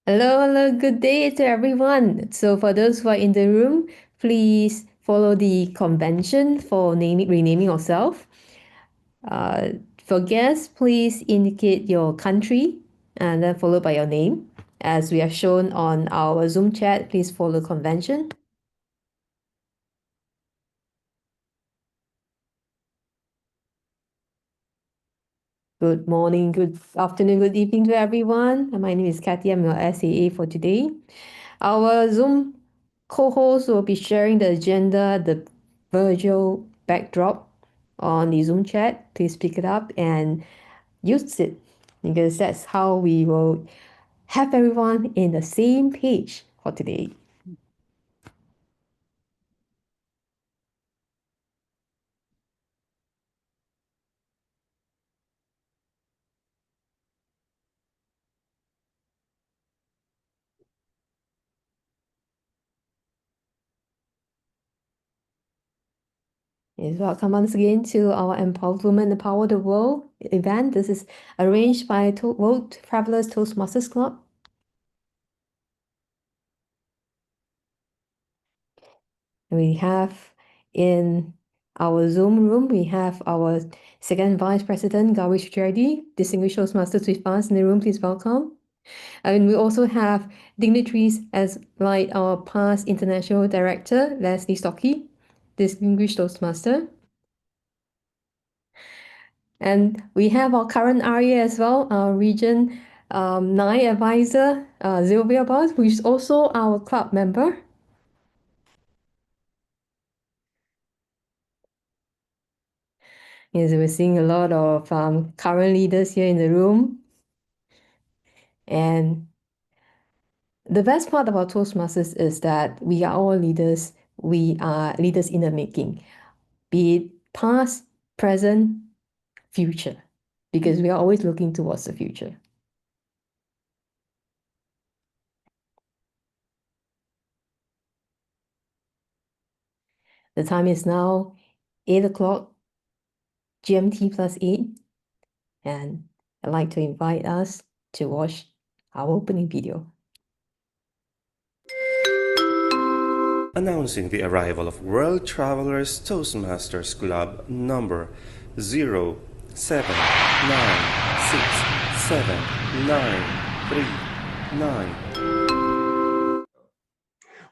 Hello, good day to everyone. So for those who are in the room, please follow the convention for renaming yourself. For guests, please indicate your country and then followed by your name. As we have shown on our Zoom chat, please follow convention. Good morning, good afternoon, good evening to everyone. My name is Kathy. I'm your SAA for today. Our Zoom co-host will be sharing the agenda, the virtual backdrop on the Zoom chat. Please pick it up and use it because that's how we will have everyone in the same page for today. Yes, welcome once again to our Empowered Women Empower the World event. This is arranged by World Travelers Toastmasters Club. We have in our Zoom room, we have our second Vice President, Gauri Seshadri, distinguished Toastmasters with us in the room. Please welcome. And we also have dignitaries as like our past International Director, Lesley Storkey, distinguished Toastmaster. And we have our current RA as well, our Region 9 Advisor, Sylvia Boss, who is also our club member. Yes, we're seeing a lot of current leaders here in the room. And the best part about Toastmasters is that we are all leaders. We are leaders in the making, be it past, present, future, because we are always looking towards the future. The time is now 8 o'clock GMT plus 8, and I'd like to invite us to watch our opening video. Announcing the arrival of World Travelers Toastmasters Club number 079679339.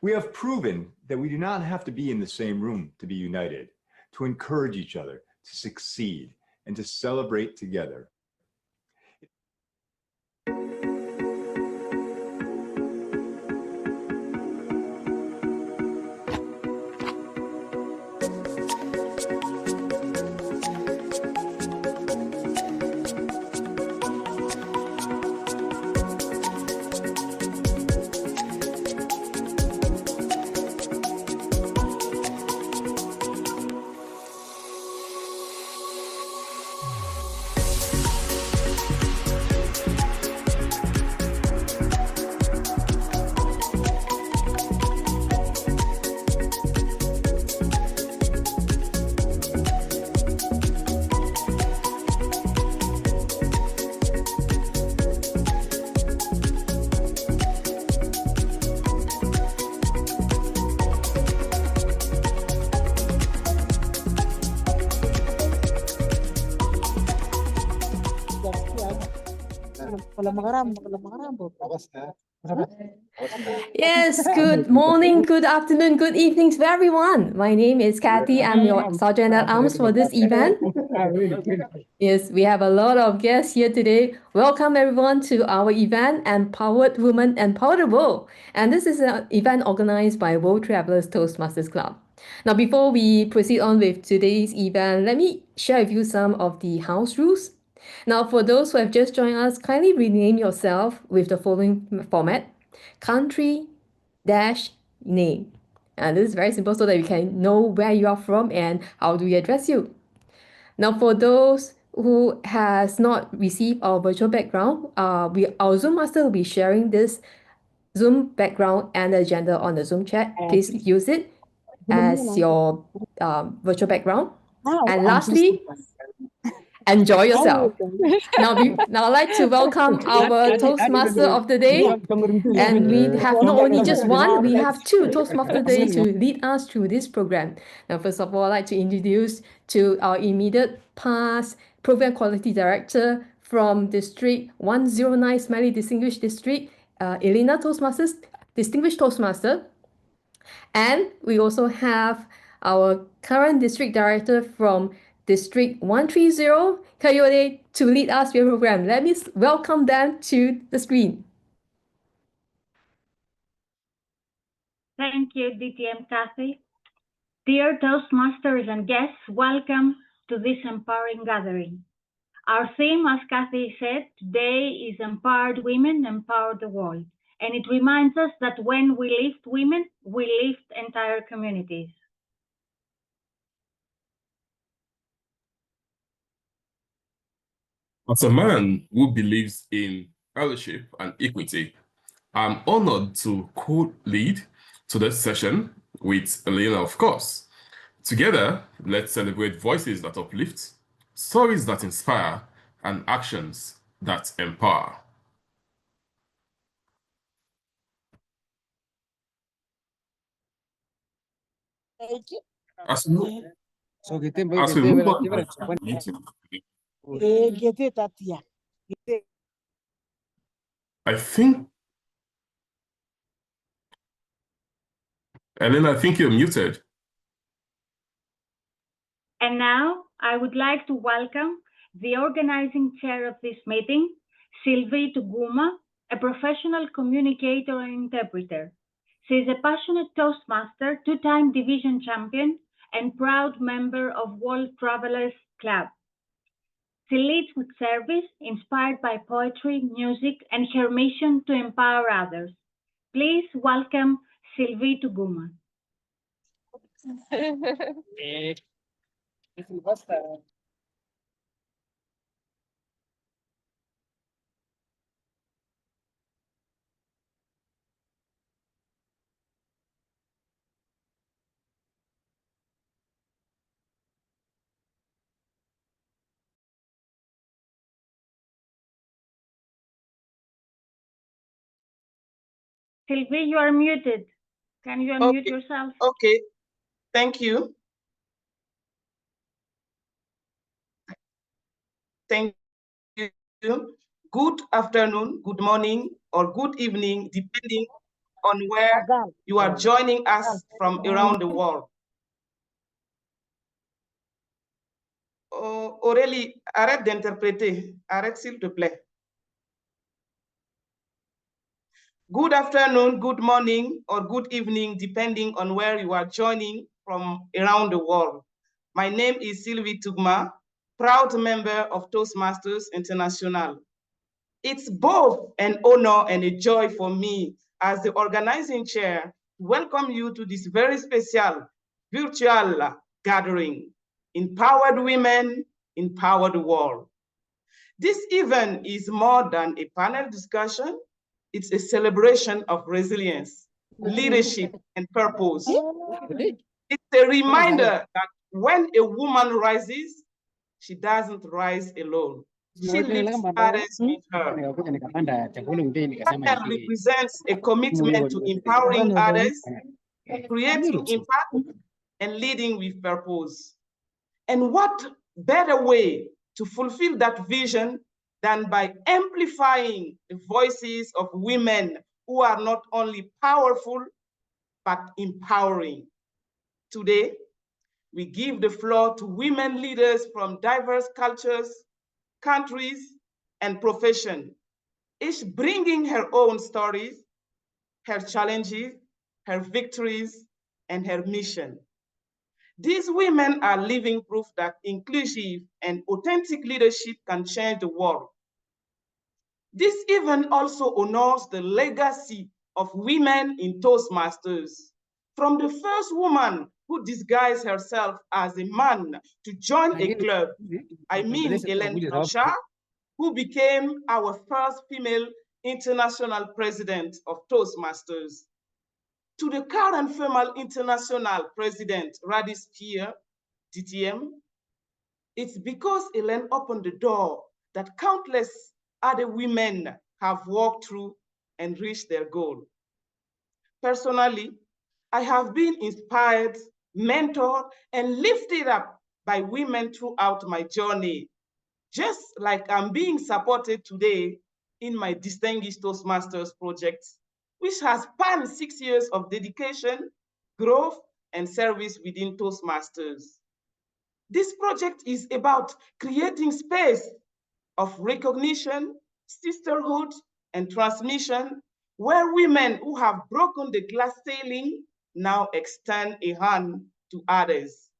We have proven that we do not have to be in the same room to be united, to encourage each other, to succeed, and to celebrate together. Yes, good morning, good afternoon, good evening to everyone. My name is Kathy. I'm your Sergeant at Arms for this event. Yes, we have a lot of guests here today. Welcome everyone to our event, Empowered Women Empower the World. And this is an event organized by World Travelers Toastmasters Club. Now, before we proceed on with today's event, let me share with you some of the house rules. Now, for those who have just joined us, kindly rename yourself with the following format: country dash name. And this is very simple so that we can know where you are from and how do we address you. Now, for those who has not received our virtual background, our Zoom master will be sharing this Zoom background and the agenda on the Zoom chat. Please use it as your virtual background. And lastly, Enjoy yourself. Now I'd like to welcome our Toastmaster of the day. And we have not only just one, we have two Toastmasters of the day to lead us through this program. Now, first of all, I'd like to introduce to our immediate past Program Quality Director from District 109, Smiley Distinguished District, Elena Toastmasters, Distinguished Toastmaster. And we also have our current District Director from District 130, Kayode, to lead us through the program. Let me welcome them to the screen. Thank you, DTM Kathy. Dear Toastmasters and guests, welcome to this empowering gathering. Our theme, as Kathy said, today is Empowered Women, Empower the World. And it reminds us that when we lift women, we lift entire communities. As a man who believes in fellowship and equity, I'm honored to co-lead today's session with Elena, of course. Together, let's celebrate voices that uplift, stories that inspire, and actions that empower. As we move on with our meeting, I think, Elena, I think you're muted. And now I would like to welcome the organizing chair of this meeting, Sylvie Tuguma, a professional communicator and interpreter. She is a passionate Toastmaster, two-time division champion, and proud member of World Travelers Club. She leads with service, inspired by poetry, music, and her mission to empower others. Please welcome Sylvie Tuguma. Sylvie, you are muted. Can you unmute yourself? Okay, thank you. Thank you. Good afternoon, good morning, or good evening, depending on where you are joining us from around the world. Aurélie, arrête d'interpréter. Arrête, s'il te plaît. Good afternoon, good morning, or good evening, depending on where you are joining from around the world. My name is Sylvie Tuguma, proud member of Toastmasters International. It's both an honor and a joy for me as the organizing chair to welcome you to this very special virtual gathering. Empowered Women, Empower the World. This event is more than a panel discussion. It's a celebration of resilience, leadership, and purpose. It's a reminder that when a woman rises, she doesn't rise alone. She lifts others with her. That represents a commitment to empowering others, creating impact, and leading with purpose. And what better way to fulfill that vision than by amplifying the voices of women who are not only powerful, but empowering. Today, we give the floor to women leaders from diverse cultures, countries, and professions, each bringing her own stories, her challenges, her victories, and her mission. These women are living proof that inclusive and authentic leadership can change the world. This event also honors the legacy of women in Toastmasters. From the first woman who disguised herself as a man to join a club, I mean Hélène Blanchard, who became our first female international president of Toastmasters, to the current female international president, Radis Pierre, DTM, It's because Ellen opened the door that countless other women have walked through and reached their goal. Personally, I have been inspired, mentored, and lifted up by women throughout my journey, just like I'm being supported today in my Distinguished Toastmasters project, which has spanned 6 years of dedication, growth, and service within Toastmasters. This project is about creating space of recognition, sisterhood, and transmission, where women who have broken the glass ceiling now extend a hand to others.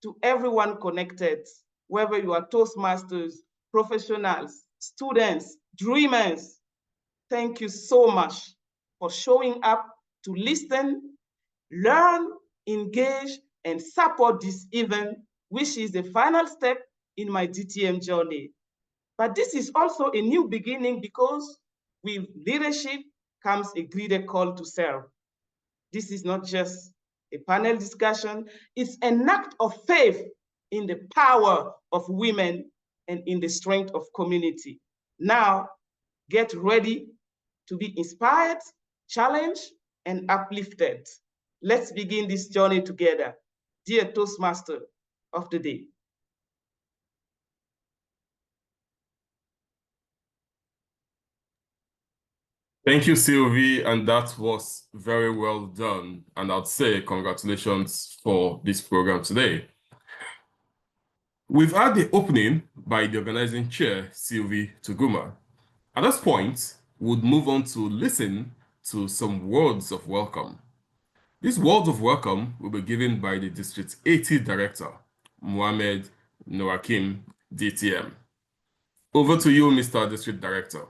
To everyone connected, whether you are Toastmasters, professionals, students, dreamers, thank you so much for showing up to listen, learn, engage, and support this event, which is the final step in my DTM journey. But this is also a new beginning because with leadership comes a greater call to serve. This is not just a panel discussion, it's an act of faith in the power of women and in the strength of community. Now, get ready to be inspired, challenged, and uplifted. Let's begin this journey together. Dear Toastmaster of the day. Thank you, Sylvie, and that was very well done. And I'd say congratulations for this program today. We've had the opening by the organizing chair, Sylvie Tuguma. At this point, we'll move on to listen to some words of welcome. These words of welcome will be given by the District 80 Director, Mohamed Noakim, DTM. Over to you, Mr. District Director.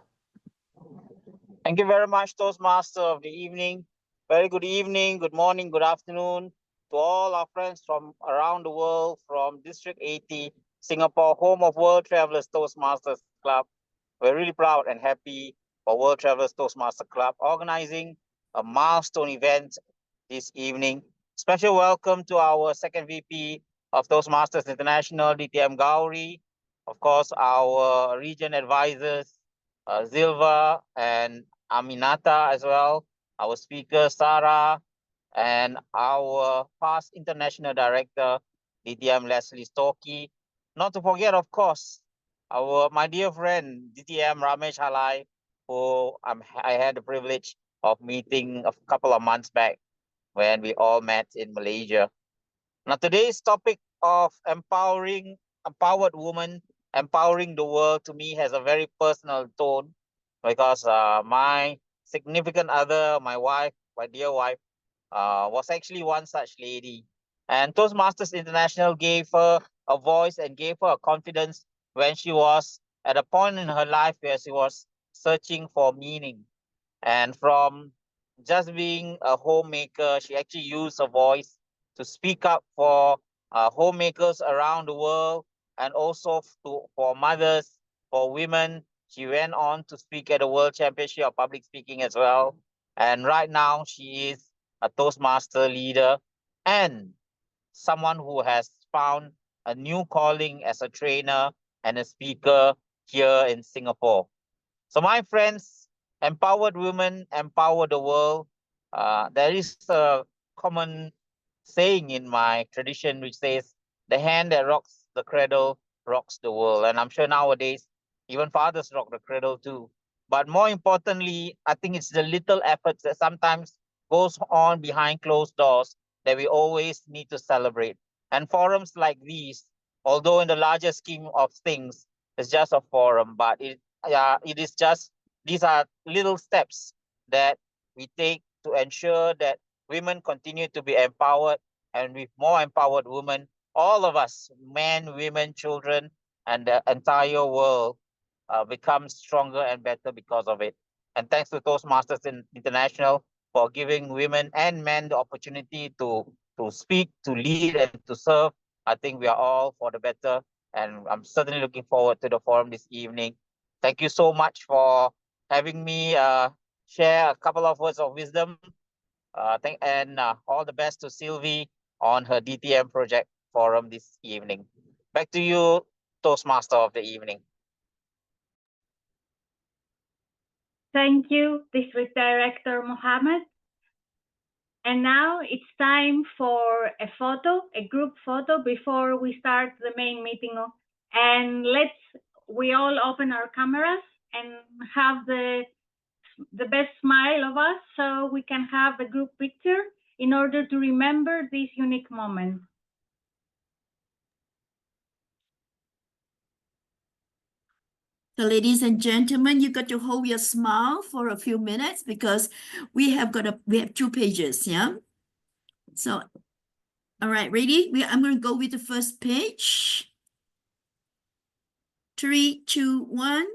Thank you very much, Toastmaster of the evening. Very good evening, good morning, good afternoon to all our friends from around the world, from District 80, Singapore, home of World Travelers Toastmasters Club. We're really proud and happy for World Travelers Toastmaster Club organizing a milestone event this evening. Special welcome to our second VP of Toastmasters International, DTM Gauri, of course, our region advisors, Zilva and Aminata as well, our speaker, Sarah, and our past international director, DTM Lesley Storkey. Not to forget, of course, my dear friend, DTM Ramesh Halai, who I had the privilege of meeting a couple of months back when we all met in Malaysia. Now, today's topic of empowered women, empowering the world, to me has a very personal tone, because my significant other, my wife, my dear wife, was actually one such lady. And Toastmasters International gave her a voice and gave her a confidence when she was at a point in her life where she was searching for meaning. And from just being a homemaker, she actually used her voice to speak up for homemakers around the world, and also for mothers, for women. She went on to speak at the World Championship of Public Speaking as well. And right now she is a Toastmaster leader and someone who has found a new calling as a trainer and a speaker here in Singapore. So my friends, empowered women empower the world. There is a common saying in my tradition which says, the hand that rocks the cradle rocks the world. And I'm sure nowadays, even fathers rock the cradle too. But more importantly, I think it's the little efforts that sometimes goes on behind closed doors that we always need to celebrate. And forums like these, although in the larger scheme of things, it's just a forum, but it is just, these are little steps that we take to ensure that women continue to be empowered, and with more empowered women, all of us, men, women, children, and the entire world becomes stronger and better because of it. And thanks to Toastmasters International for giving women and men the opportunity to speak, to lead, and to serve. I think we are all for the better, and I'm certainly looking forward to the forum this evening. Thank you so much for having me share a couple of words of wisdom. And all the best to Sylvie on her DTM project forum this evening. Back to you, Toastmaster of the evening. Thank you, District Director Mohammed. And now it's time for a photo, a group photo before we start the main meeting. And we all open our cameras and have the best smile of us so we can have a group picture in order to remember this unique moment. So ladies and gentlemen, you got to hold your smile for a few minutes because we have 2 pages, yeah? So, all right, ready? I'm going to go with the first page. 3, 2, 1.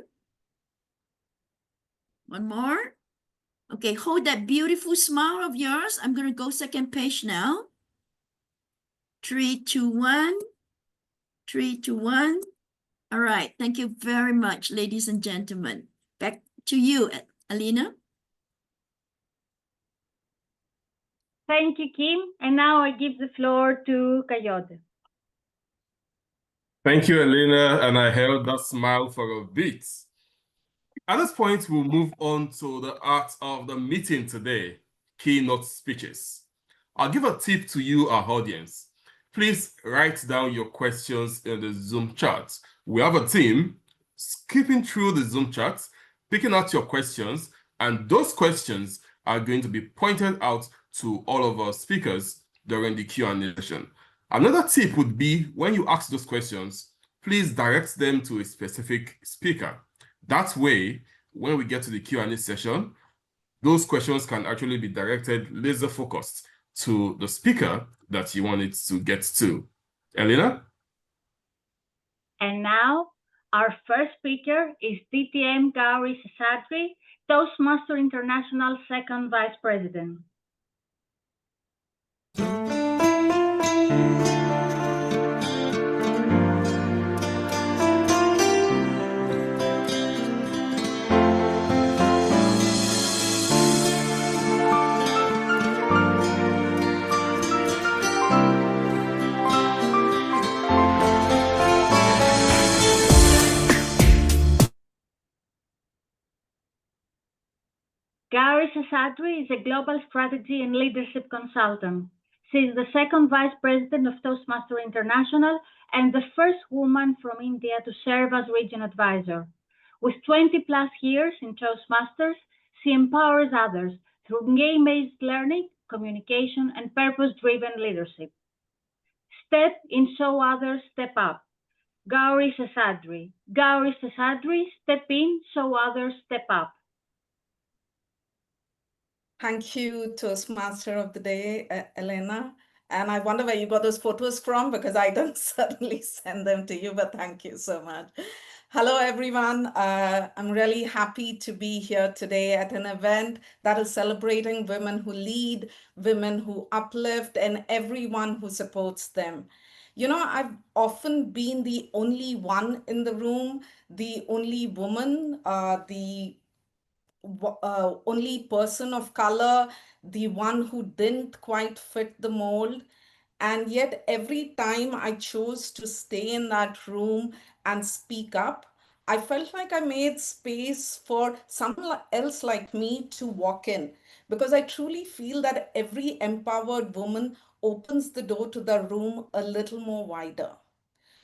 One more. Okay, hold that beautiful smile of yours. I'm going to go second page now. 3, 2, 1. 3, 2, 1. All right, thank you very much, ladies and gentlemen. Back to you, Alina. Thank you, Kim. And now I give the floor to Coyote. Thank you, Elena, and I held that smile for a bit. At this point, we'll move on to the art of the meeting today, keynote speeches. I'll give a tip to you, our audience. Please write down your questions in the Zoom chat. We have a team skipping through the Zoom chat, picking out your questions, and those questions are going to be pointed out to all of our speakers during the Q&A session. Another tip would be when you ask those questions, please direct them to a specific speaker. That way, when we get to the Q&A session, those questions can actually be directed laser focused to the speaker that you want it to get to. Elena? And now our first speaker is DTM Gauri Seshadri, Toastmaster International Second Vice President. Gauri Seshadri is a global strategy and leadership consultant. She is the second vice president of Toastmasters International and the first woman from India to serve as region advisor. With 20 plus years in Toastmasters, she empowers others through game-based learning, communication, and purpose-driven leadership. Step in so others step up. Gauri Seshadri. Gauri Seshadri, step in so others step up. Thank you, Toastmaster of the Day, Elena. And I wonder where you got those photos from because I don't certainly send them to you, but thank you so much. Hello, everyone. I'm really happy to be here today at an event that is celebrating women who lead, women who uplift, and everyone who supports them. You know, I've often been the only one in the room, the only woman, the only person of color, the one who didn't quite fit the mold. And yet every time I chose to stay in that room and speak up, I felt like I made space for someone else like me to walk in, because I truly feel that every empowered woman opens the door to the room a little more wider.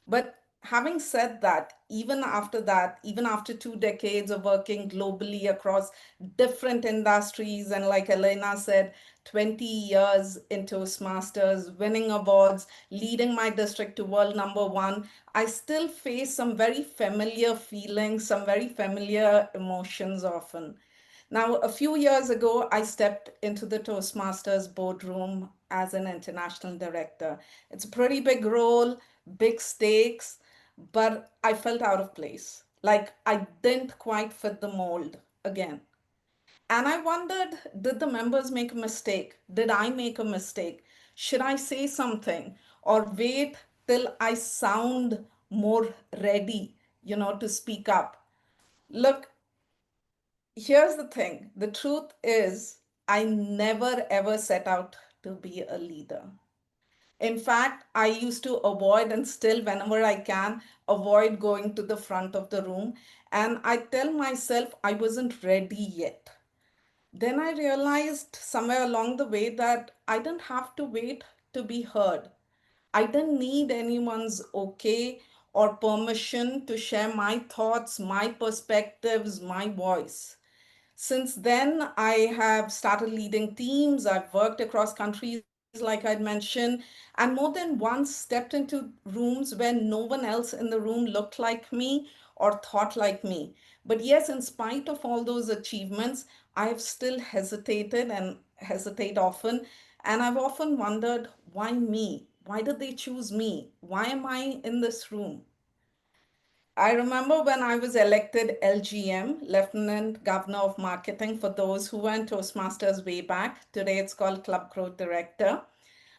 But having said that, even after 2 decades of working globally across different industries, and like Elena said, 20 years in Toastmasters, winning awards, leading my district to world #1, I still face some very familiar feelings, some very familiar emotions often. Now, a few years ago, I stepped into the Toastmasters boardroom as an international director. It's a pretty big role, big stakes, but I felt out of place. Like I didn't quite fit the mold again. And I wondered, did the members make a mistake? Did I make a mistake? Should I say something or wait till I sound more ready, to speak up? Look, here's the thing. The truth is, I never ever set out to be a leader. In fact, I used to avoid, and still whenever I can, avoid going to the front of the room. And I tell myself I wasn't ready yet. Then I realized somewhere along the way that I didn't have to wait to be heard. I didn't need anyone's okay or permission to share my thoughts, my perspectives, my voice. Since then, I have started leading teams. I've worked across countries, like I'd mentioned, and more than once stepped into rooms where no one else in the room looked like me or thought like me. But yes, in spite of all those achievements, I have still hesitated and hesitate often. And I've often wondered, why me? Why did they choose me? Why am I in this room? I remember when I was elected LGM, Lieutenant Governor of Marketing, for those who went Toastmasters way back. Today it's called Club Growth Director.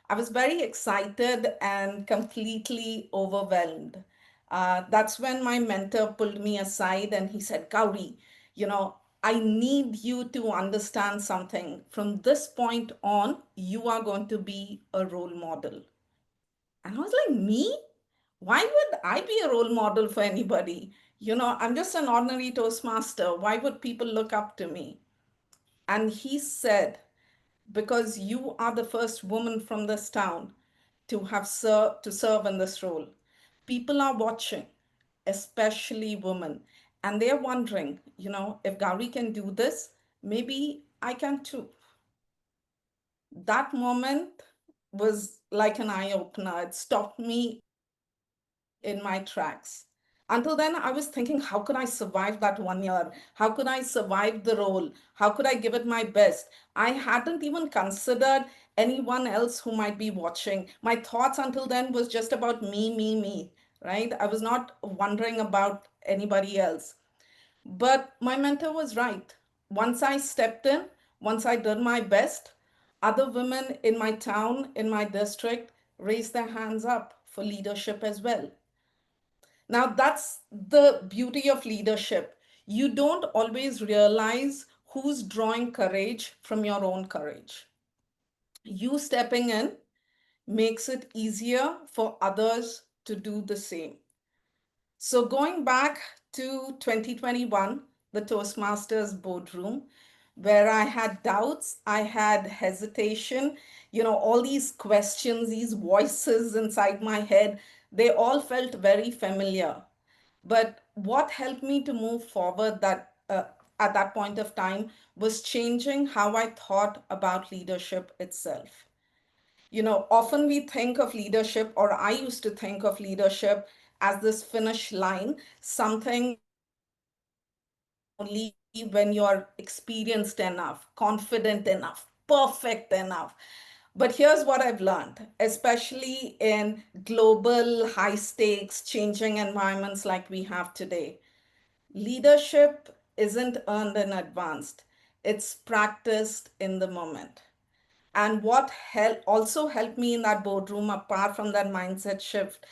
I was very excited and completely overwhelmed. That's when my mentor pulled me aside and he said, Gauri, I need you to understand something. From this point on, you are going to be a role model. And I was like, me? Why would I be a role model for anybody? I'm just an ordinary Toastmaster. Why would people look up to me? And he said, because you are the first woman from this town to have to serve in this role. People are watching, especially women, and they're wondering, if Gauri can do this, maybe I can too. That moment was like an eye opener. It stopped me in my tracks. Until then, I was thinking, how could I survive that 1 year? How could I survive the role? How could I give it my best? I hadn't even considered anyone else who might be watching. My thoughts until then was just about me, right? I was not wondering about anybody else. But my mentor was right. Once I stepped in, once I did my best, other women in my town, in my district, raised their hands up for leadership as well. Now, that's the beauty of leadership. You don't always realize who's drawing courage from your own courage. You stepping in makes it easier for others to do the same. So, going back to 2021, the Toastmasters boardroom, where I had doubts, I had hesitation, all these questions, these voices inside my head, they all felt very familiar. But what helped me to move forward at that point of time was changing how I thought about leadership itself. Often we think of leadership, or I used to think of leadership as this finish line, something only when you're experienced enough, confident enough, perfect enough. But here's what I've learned, especially in global, high stakes, changing environments like we have today. Leadership isn't earned in advance, it's practiced in the moment. And what also helped me in that boardroom, apart from that mindset shift,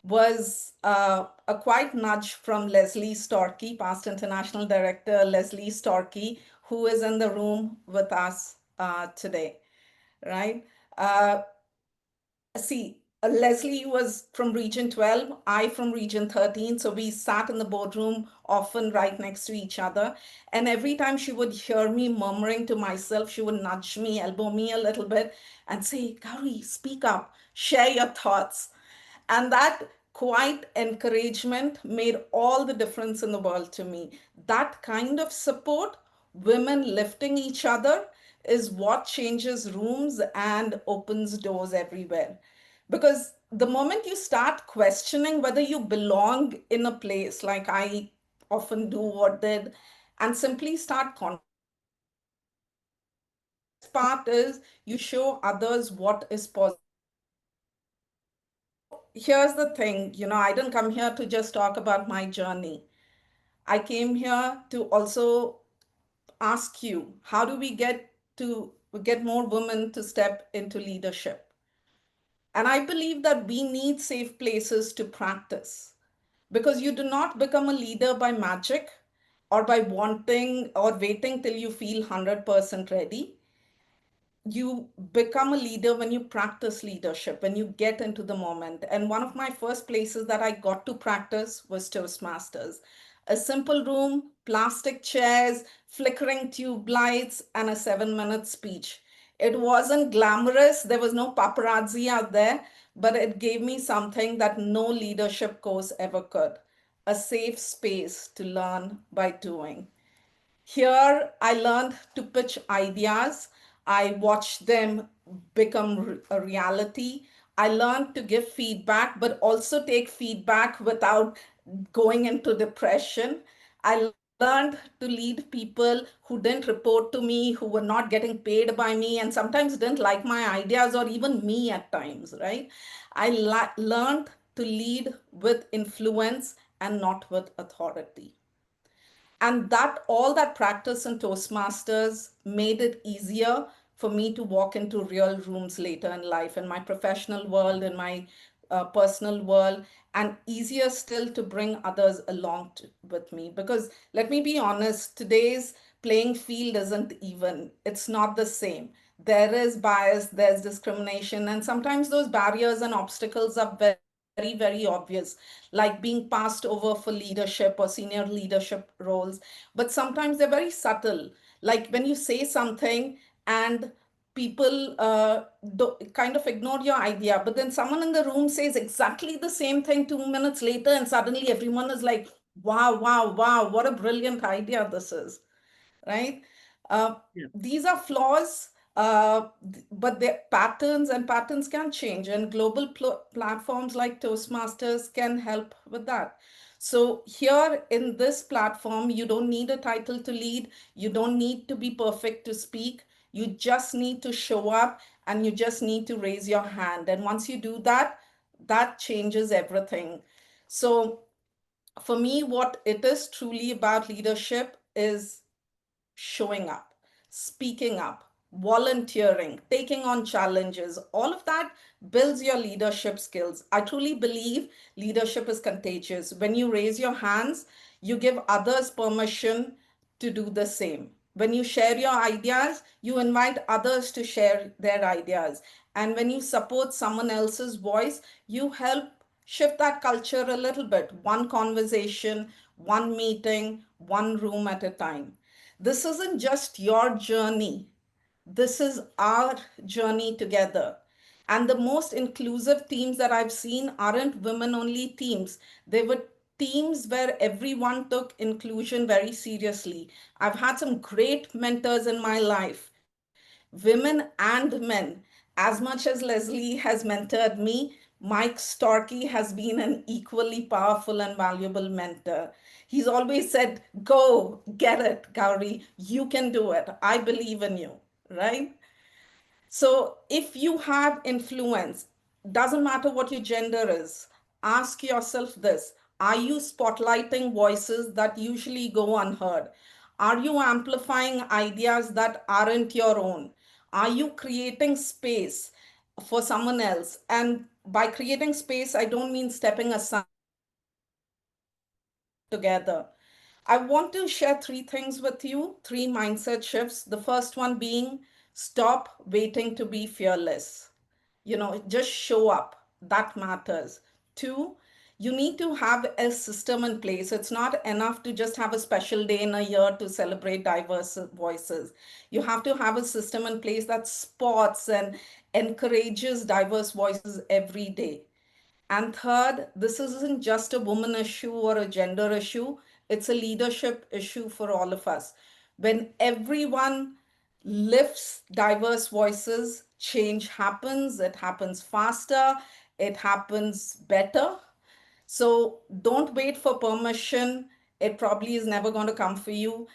was a quiet nudge from Lesley Storkey, past international director Lesley Storkey, who is in the room with us today, right? Lesley was from Region 12, I from Region 13. So we sat in the boardroom often right next to each other. And every time she would hear me murmuring to myself, she would nudge me, elbow me a little bit and say, Gauri, speak up, share your thoughts. And that quiet encouragement made all the difference in the world to me. That kind of support, women lifting each other, is what changes rooms and opens doors everywhere. Because the moment you start questioning whether you belong in a place, like I often do or did, and simply start part is you show others what is possible. Here's the thing, I didn't come here to just talk about my journey. I came here to also ask you, how do we get more women to step into leadership? And I believe that we need safe places to practice, because you do not become a leader by magic or by wanting or waiting till you feel 100% ready. you become a leader when you practice leadership, when you get into the moment. And one of my first places that I got to practice was Toastmasters. A simple room, plastic chairs, flickering tube lights, and a 7-minute speech. It wasn't glamorous. There was no paparazzi out there, but it gave me something that no leadership course ever could: a safe space to learn by doing. Here, I learned to pitch ideas. I watched them become a reality. I learned to give feedback, but also take feedback without going into depression. I learned to lead people who didn't report to me, who were not getting paid by me, and sometimes didn't like my ideas or even me at times, right? I learned to lead with influence and not with authority. And that all that practice in Toastmasters made it easier for me to walk into real rooms later in life, in my professional world, in my personal world, and easier still to bring others along with me. Because let me be honest, today's playing field isn't even, it's not the same. There is bias, there's discrimination, and sometimes those barriers and obstacles are very, very obvious, like being passed over for leadership or senior leadership roles. But sometimes they're very subtle, like when you say something and people kind of ignore your idea, but then someone in the room says exactly the same thing 2 minutes later, and suddenly everyone is like, wow, wow, wow, what a brilliant idea this is, right? These are flaws, but they're patterns, and patterns can change, and global platforms like Toastmasters can help with that. So here in this platform, you don't need a title to lead. You don't need to be perfect to speak. You just need to show up, and you just need to raise your hand. And once you do that, that changes everything. So for me, what it is truly about leadership is showing up, speaking up, volunteering, taking on challenges. All of that builds your leadership skills. I truly believe leadership is contagious. When you raise your hands, you give others permission to do the same. When you share your ideas, you invite others to share their ideas. And when you support someone else's voice, you help shift that culture a little bit, one conversation, one meeting, one room at a time. This isn't just your journey. This is our journey together. And the most inclusive teams that I've seen aren't women only teams. They were teams where everyone took inclusion very seriously. I've had some great mentors in my life, women and men. As much as Lesley has mentored me, Mike Storkey has been an equally powerful and valuable mentor. He's always said, go, get it, Gauri. You can do it. I believe in you, right? So if you have influence, doesn't matter what your gender is, ask yourself this: are you spotlighting voices that usually go unheard? Are you amplifying ideas that aren't your own? Are you creating space for someone else? And by creating space, I don't mean stepping aside, I mean together. I want to share three things with you, three mindset shifts. The first one being, stop waiting to be fearless. Just show up. That matters. Two, you need to have a system in place. It's not enough to just have a special day in a year to celebrate diverse voices. You have to have a system in place that spots and encourages diverse voices every day. And third, this isn't just a woman issue or a gender issue, it's a leadership issue for all of us. When everyone lifts diverse voices, change happens, it happens faster, it happens better. So don't wait for permission. It probably is never going to come for you.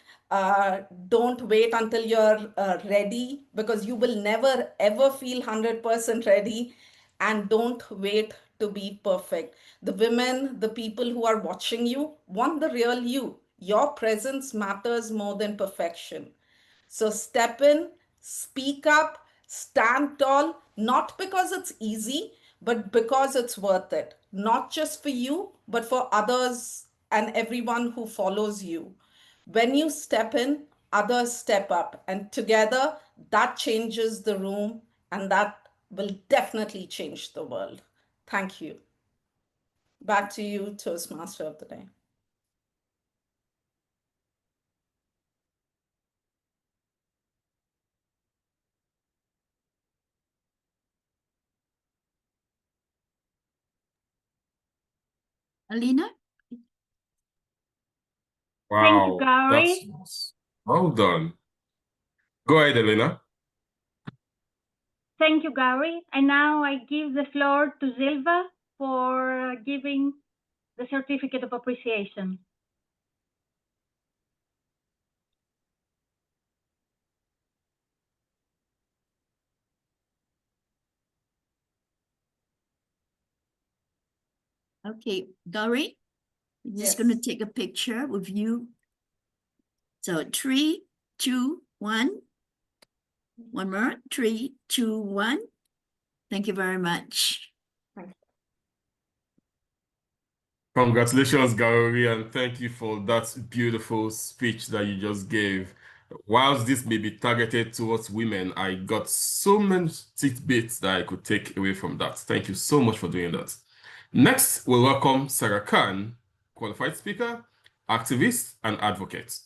Don't wait until you're ready, because you will never ever feel 100% ready. And don't wait to be perfect. The women, the people who are watching you want the real you. Your presence matters more than perfection. So step in, speak up, stand tall, not because it's easy, but because it's worth it. Not just for you, but for others and everyone who follows you. When you step in, others step up, and together that changes the room, and that will definitely change the world. Thank you. Back to you, Toastmaster of the Day. Alina? Wow, Thank you, Gauri. that's well done. Go ahead, Elena. Thank you, Gauri. And now I give the floor to Zilva for giving the certificate of appreciation. Okay, Gauri, I'm just Yes. going to take a picture with you. So 3, 2, 1. One more. 3, 2, 1. Thank you very much. Congratulations, Gauri, and thank you for that beautiful speech that you just gave. Whilst this may be targeted towards women, I got so many tidbits that I could take away from that. Thank you so much for doing that. Next, we'll welcome Sarah Khan, qualified speaker, activist, and advocate.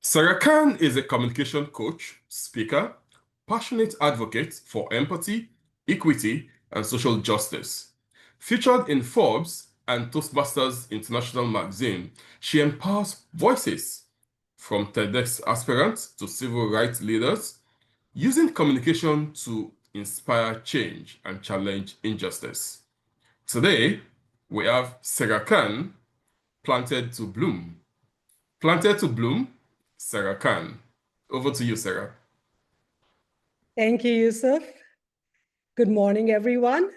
Sarah Khan is a communication coach, speaker, passionate advocate for empathy, equity, and social justice. Featured in Forbes and Toastmasters International magazine, she empowers voices from TEDx aspirants to civil rights leaders, using communication to inspire change and challenge injustice. Today, we have Sarah Khan, Planted to Bloom. Planted to Bloom, Sarah Khan. Over to you, Sarah. Thank you, Yusuf. Good morning, everyone.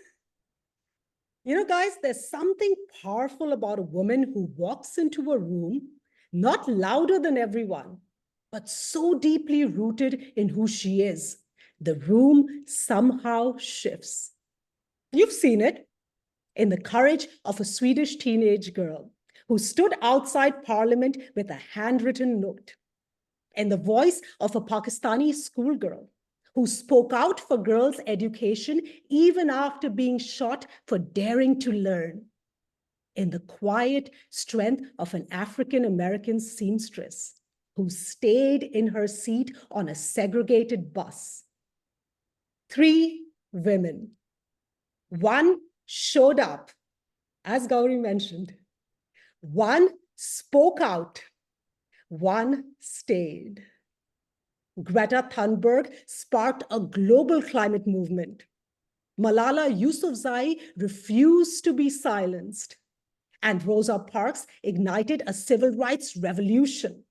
You know, guys, there's something powerful about a woman who walks into a room, not louder than everyone, but so deeply rooted in who she is. The room somehow shifts. You've seen it in the courage of a Swedish teenage girl who stood outside Parliament with a handwritten note, in the voice of a Pakistani schoolgirl who spoke out for girls' education even after being shot for daring to learn, in the quiet strength of an African-American seamstress who stayed in her seat on a segregated bus. 3 women. One showed up, as Gauri mentioned. One spoke out. One stayed. Greta Thunberg sparked a global climate movement. Malala Yousafzai refused to be silenced. And Rosa Parks ignited a civil rights revolution.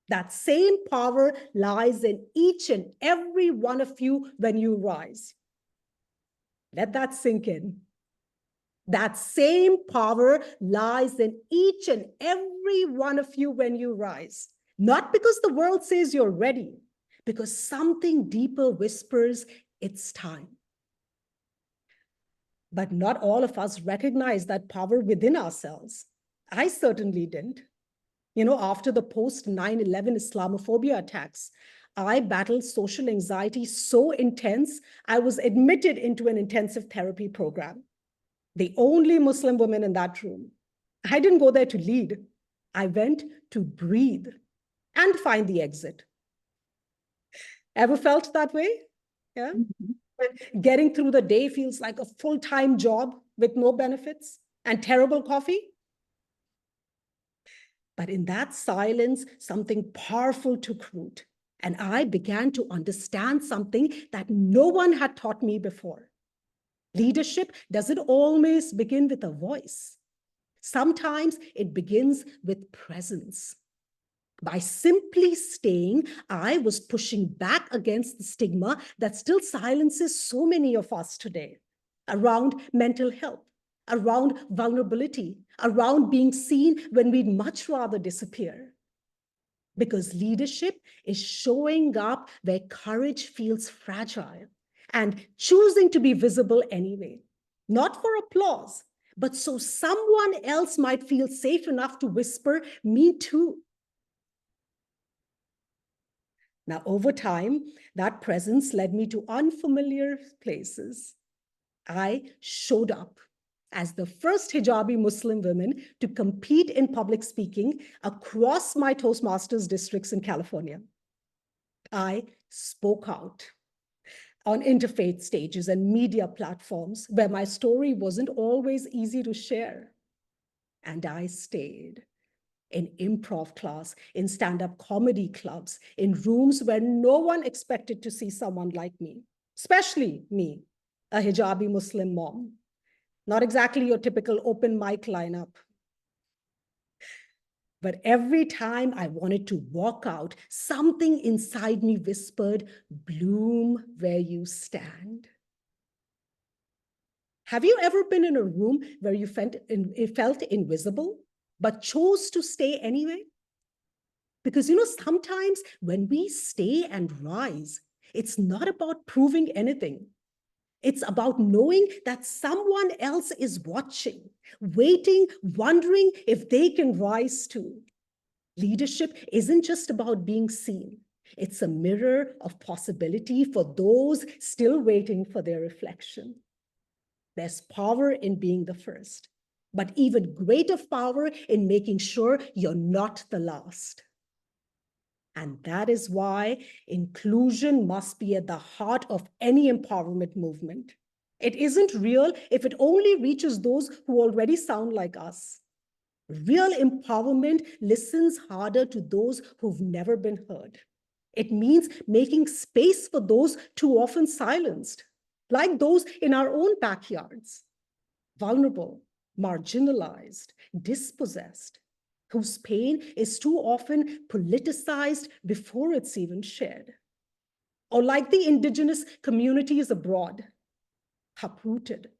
That same power lies in each and every one of you when you rise. Let that sink in. That same power lies in each and every one of you when you rise. Not because the world says you're ready, because something deeper whispers it's time. But not all of us recognize that power within ourselves. I certainly didn't. You know, after the post 9/11 Islamophobia attacks, I battled social anxiety so intense, I was admitted into an intensive therapy program. The only Muslim woman in that room. I didn't go there to lead. I went to breathe and find the exit. Ever felt that way? Yeah. Mm-hmm. Getting through the day feels like a full-time job with no benefits and terrible coffee. But in that silence, something powerful took root. And I began to understand something that no one had taught me before. Leadership doesn't always begin with a voice. Sometimes it begins with presence. By simply staying, I was pushing back against the stigma that still silences so many of us today around mental health, around vulnerability, around being seen when we'd much rather disappear. Because leadership is showing up where courage feels fragile and choosing to be visible anyway, not for applause, but so someone else might feel safe enough to whisper, "Me too." Now, over time, that presence led me to unfamiliar places. I showed up as the first hijabi Muslim woman to compete in public speaking across my Toastmasters districts in California. I spoke out on interfaith stages and media platforms where my story wasn't always easy to share. And I stayed in improv class, in stand-up comedy clubs, in rooms where no one expected to see someone like me, especially me, a hijabi Muslim mom. Not exactly your typical open mic lineup. But every time I wanted to walk out, something inside me whispered, "Bloom where you stand." Have you ever been in a room where you felt invisible, but chose to stay anyway? Because, sometimes when we stay and rise, it's not about proving anything. It's about knowing that someone else is watching, waiting, wondering if they can rise too. Leadership isn't just about being seen. It's a mirror of possibility for those still waiting for their reflection. There's power in being the first, but even greater power in making sure you're not the last. And that is why inclusion must be at the heart of any empowerment movement. It isn't real if it only reaches those who already sound like us. Real empowerment listens harder to those who've never been heard. It means making space for those too often silenced, like those in our own backyards, vulnerable, marginalized, dispossessed, whose pain is too often politicized before it's even shared. Or like the indigenous communities abroad, uprooted,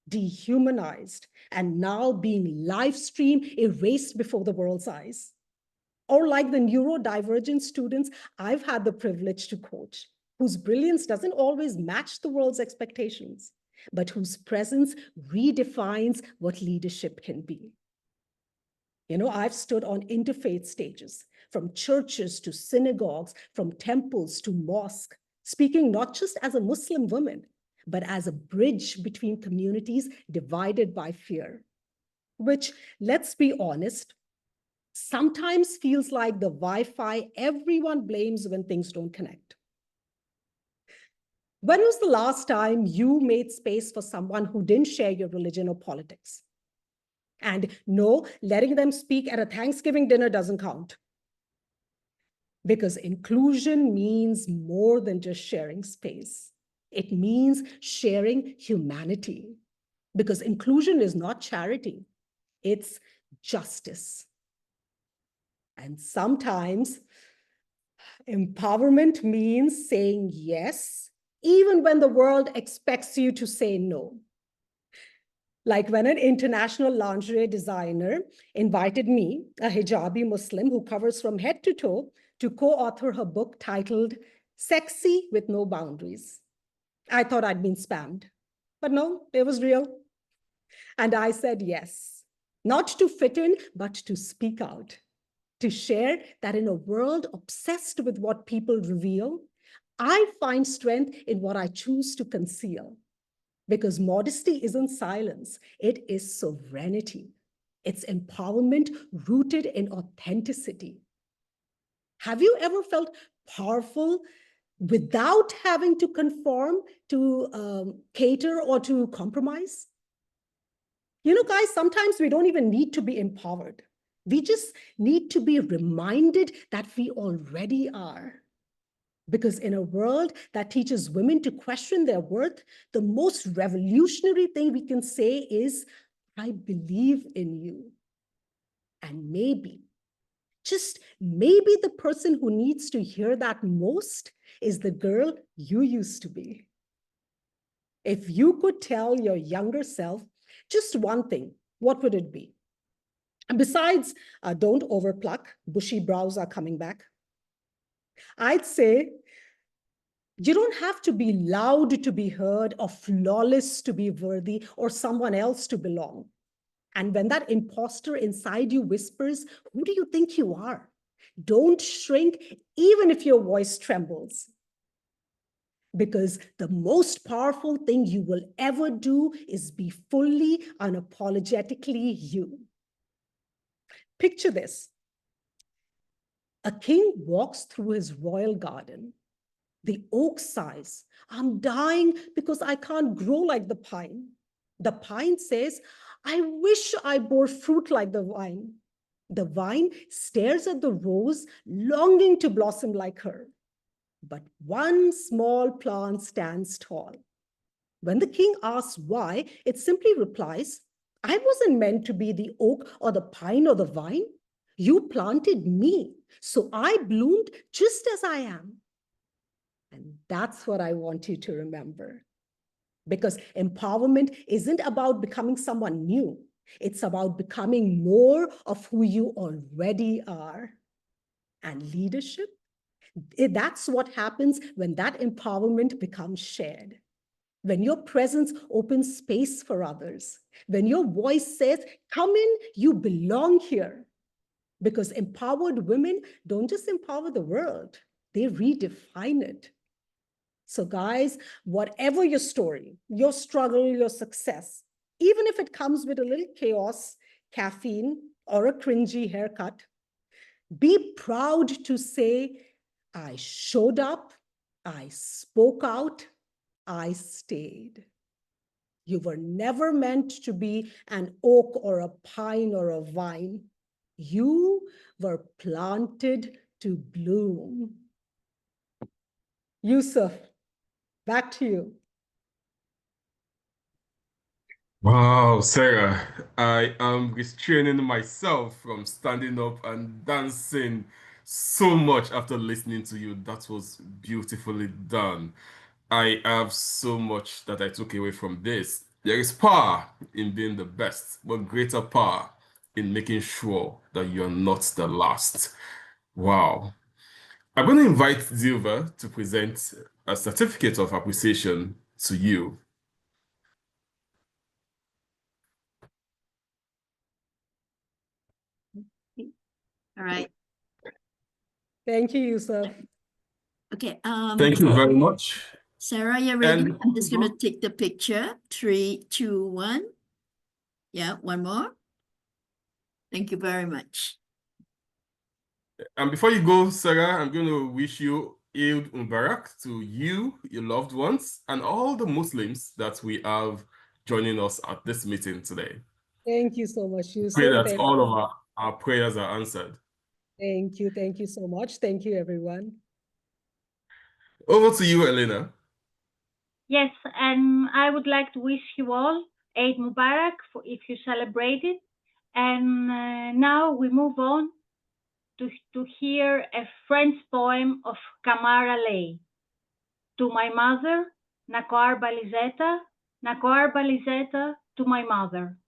dehumanized, and now being live streamed, erased before the world's eyes. Or like the neurodivergent students I've had the privilege to coach, whose brilliance doesn't always match the world's expectations, but whose presence redefines what leadership can be. I've stood on interfaith stages, from churches to synagogues, from temples to mosques, speaking not just as a Muslim woman, but as a bridge between communities divided by fear, which, let's be honest, sometimes feels like the Wi-Fi everyone blames when things don't connect. When was the last time you made space for someone who didn't share your religion or politics? And no, letting them speak at a Thanksgiving dinner doesn't count. Because inclusion means more than just sharing space. It means sharing humanity. Because inclusion is not charity, it's justice. And sometimes empowerment means saying yes, even when the world expects you to say no. Like when an international lingerie designer invited me, a hijabi Muslim who covers from head to toe, to co-author her book titled Sexy with No Boundaries. I thought I'd been spammed, but no, it was real. And I said yes, not to fit in, but to speak out, to share that in a world obsessed with what people reveal, I find strength in what I choose to conceal. Because modesty isn't silence, it is sovereignty. It's empowerment rooted in authenticity. Have you ever felt powerful without having to conform, to cater, or to compromise? Guys, sometimes we don't even need to be empowered. We just need to be reminded that we already are. Because in a world that teaches women to question their worth, the most revolutionary thing we can say is, I believe in you. And maybe, Just maybe the person who needs to hear that most is the girl you used to be. If you could tell your younger self just one thing, what would it be? And besides, don't overpluck, bushy brows are coming back. I'd say you don't have to be loud to be heard or flawless to be worthy or someone else to belong. And when that imposter inside you whispers, who do you think you are? Don't shrink, even if your voice trembles. Because the most powerful thing you will ever do is be fully, unapologetically you. Picture this. A king walks through his royal garden. The oak sighs, I'm dying because I can't grow like the pine. The pine says, I wish I bore fruit like the vine. The vine stares at the rose, longing to blossom like her. But one small plant stands tall. When the king asks why, it simply replies, I wasn't meant to be the oak or the pine or the vine. You planted me, so I bloomed just as I am. And that's what I want you to remember. Because empowerment isn't about becoming someone new. It's about becoming more of who you already are. And leadership, that's what happens when that empowerment becomes shared. When your presence opens space for others. When your voice says, come in, you belong here. Because empowered women don't just empower the world, they redefine it. So guys, whatever your story, your struggle, your success, even if it comes with a little chaos, caffeine, or a cringy haircut, be proud to say, I showed up, I spoke out, I stayed. You were never meant to be an oak or a pine or a vine. You were planted to bloom. Yusuf, back to you. Wow, Sarah, I am restraining myself from standing up and dancing so much after listening to you. That was beautifully done. I have so much that I took away from this. There is power in being the best, but greater power in making sure that you're not the last. Wow. I'm going to invite Zilva to present a certificate of appreciation to you. All right. Thank you, Yusuf. Okay. Thank you very much. Sarah, you ready? And I'm just going to take the picture. 3, 2, 1. Yeah, one more. Thank you very much. And before you go, Sarah, I'm going to wish you Eid Mubarak to you, your loved ones, and all the Muslims that we have joining us at this meeting today. Thank you so much, Yusuf. Pray that all of our prayers are answered. Thank you so much. Thank you, everyone. Over to you, Elena. Yes, and I would like to wish you all Eid Mubarak for if you celebrate it. And now we move on to hear a French poem of Kamara Lay. To my mother, Nakoar Balizeta, to my mother.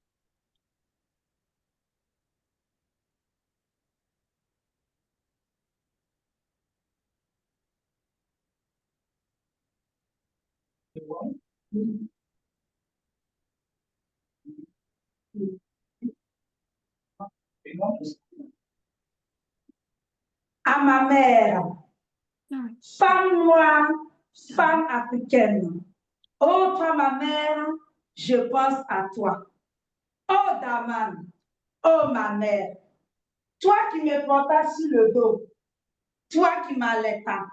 À ma mère, femme noire, femme africaine. Oh, toi, ma mère, je pense à toi. Oh, Daman, oh, ma mère, toi qui me portas sur le dos, toi qui m'allaitas,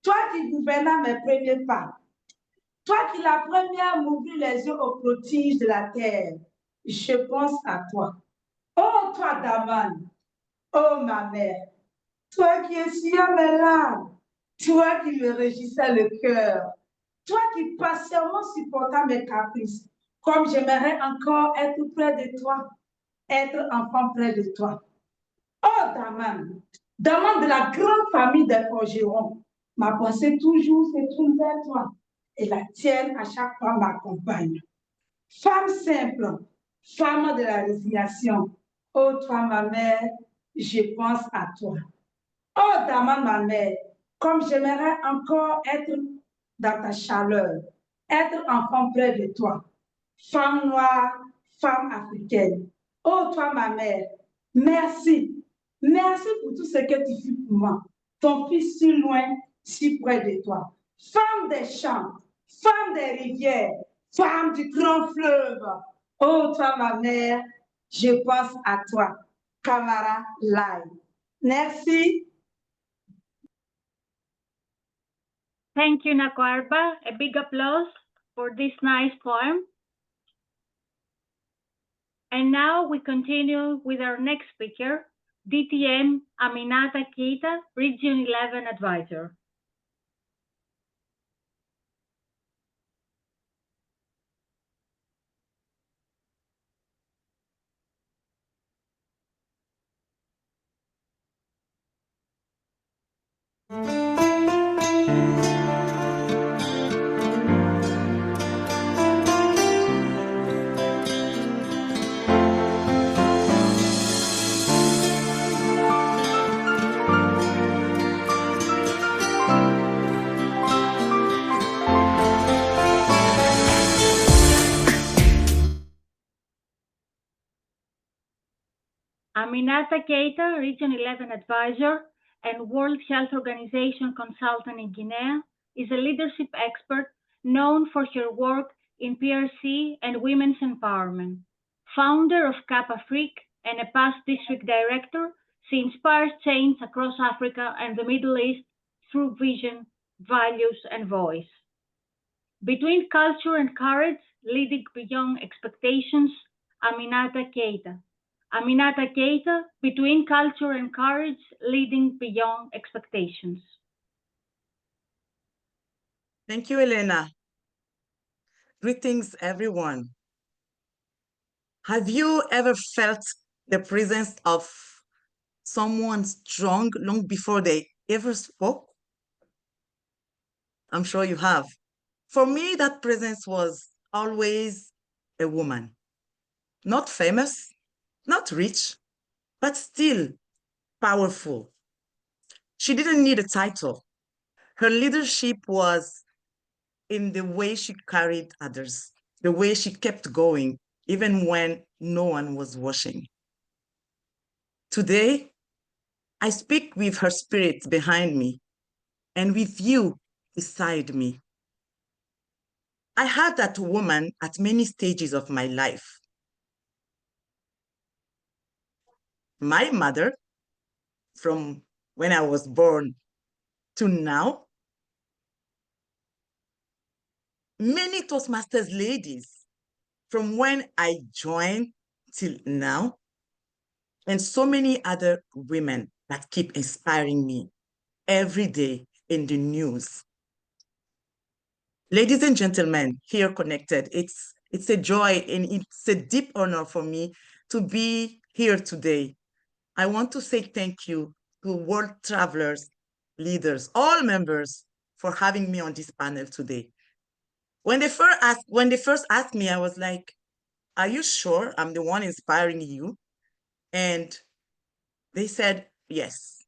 toi qui gouvernas mes premiers pas, toi qui la première m'ouvrit les yeux aux prodiges de la terre, je pense à toi. Oh, toi, Daman, oh, ma mère, toi qui essuyais mes larmes, toi qui me régissais le cœur, toi qui patiemment supportas mes caprices, comme j'aimerais encore être près de toi, être enfant près de toi. Oh, Daman, Daman de la grande famille des forgerons, ma pensée toujours se tourne vers toi et la tienne à chaque fois m'accompagne. Femme simple, femme de la résignation, oh, toi, ma mère, je pense à toi. Oh, Daman, ma mère, comme j'aimerais encore être dans ta chaleur, être enfant près de toi. Femme noire, femme africaine. Oh, toi, ma mère, merci. Merci pour tout ce que tu fais pour moi. Ton fils si loin, si près de toi. Femme des champs, femme des rivières, femme du grand fleuve. Oh, toi, ma mère, je pense à toi. Camara Live. Merci. Thank you, Nakarba. A big applause for this nice poem. And now we continue with our next speaker, DTN Aminata Keita, Region 11 Advisor. Aminata Keita, Region 11 Advisor and World Health Organization Consultant in Guinea, is a leadership expert known for her work in PRC and women's empowerment. Founder of CAP Afrique and a past district director, she inspires change across Africa and the Middle East through vision, values, and voice. Between culture and courage, leading beyond expectations, Aminata Keita. Aminata Keita, Between Culture and Courage, Leading Beyond Expectations. Thank you, Elena. Greetings, everyone. Have you ever felt the presence of someone strong long before they ever spoke? I'm sure you have. For me, that presence was always a woman. Not famous, not rich, but still powerful. She didn't need a title. Her leadership was in the way she carried others, the way she kept going, even when no one was watching. Today, I speak with her spirit behind me and with you beside me. I had that woman at many stages of my life. My mother, from when I was born to now, many Toastmasters ladies from when I joined till now, and so many other women that keep inspiring me every day in the news. Ladies and gentlemen, here connected, it's a joy and it's a deep honor for me to be here today. I want to say thank you to World Travelers, leaders, all members for having me on this panel today. When they first asked me, I was like, are you sure I'm the one inspiring you? And they said, yes,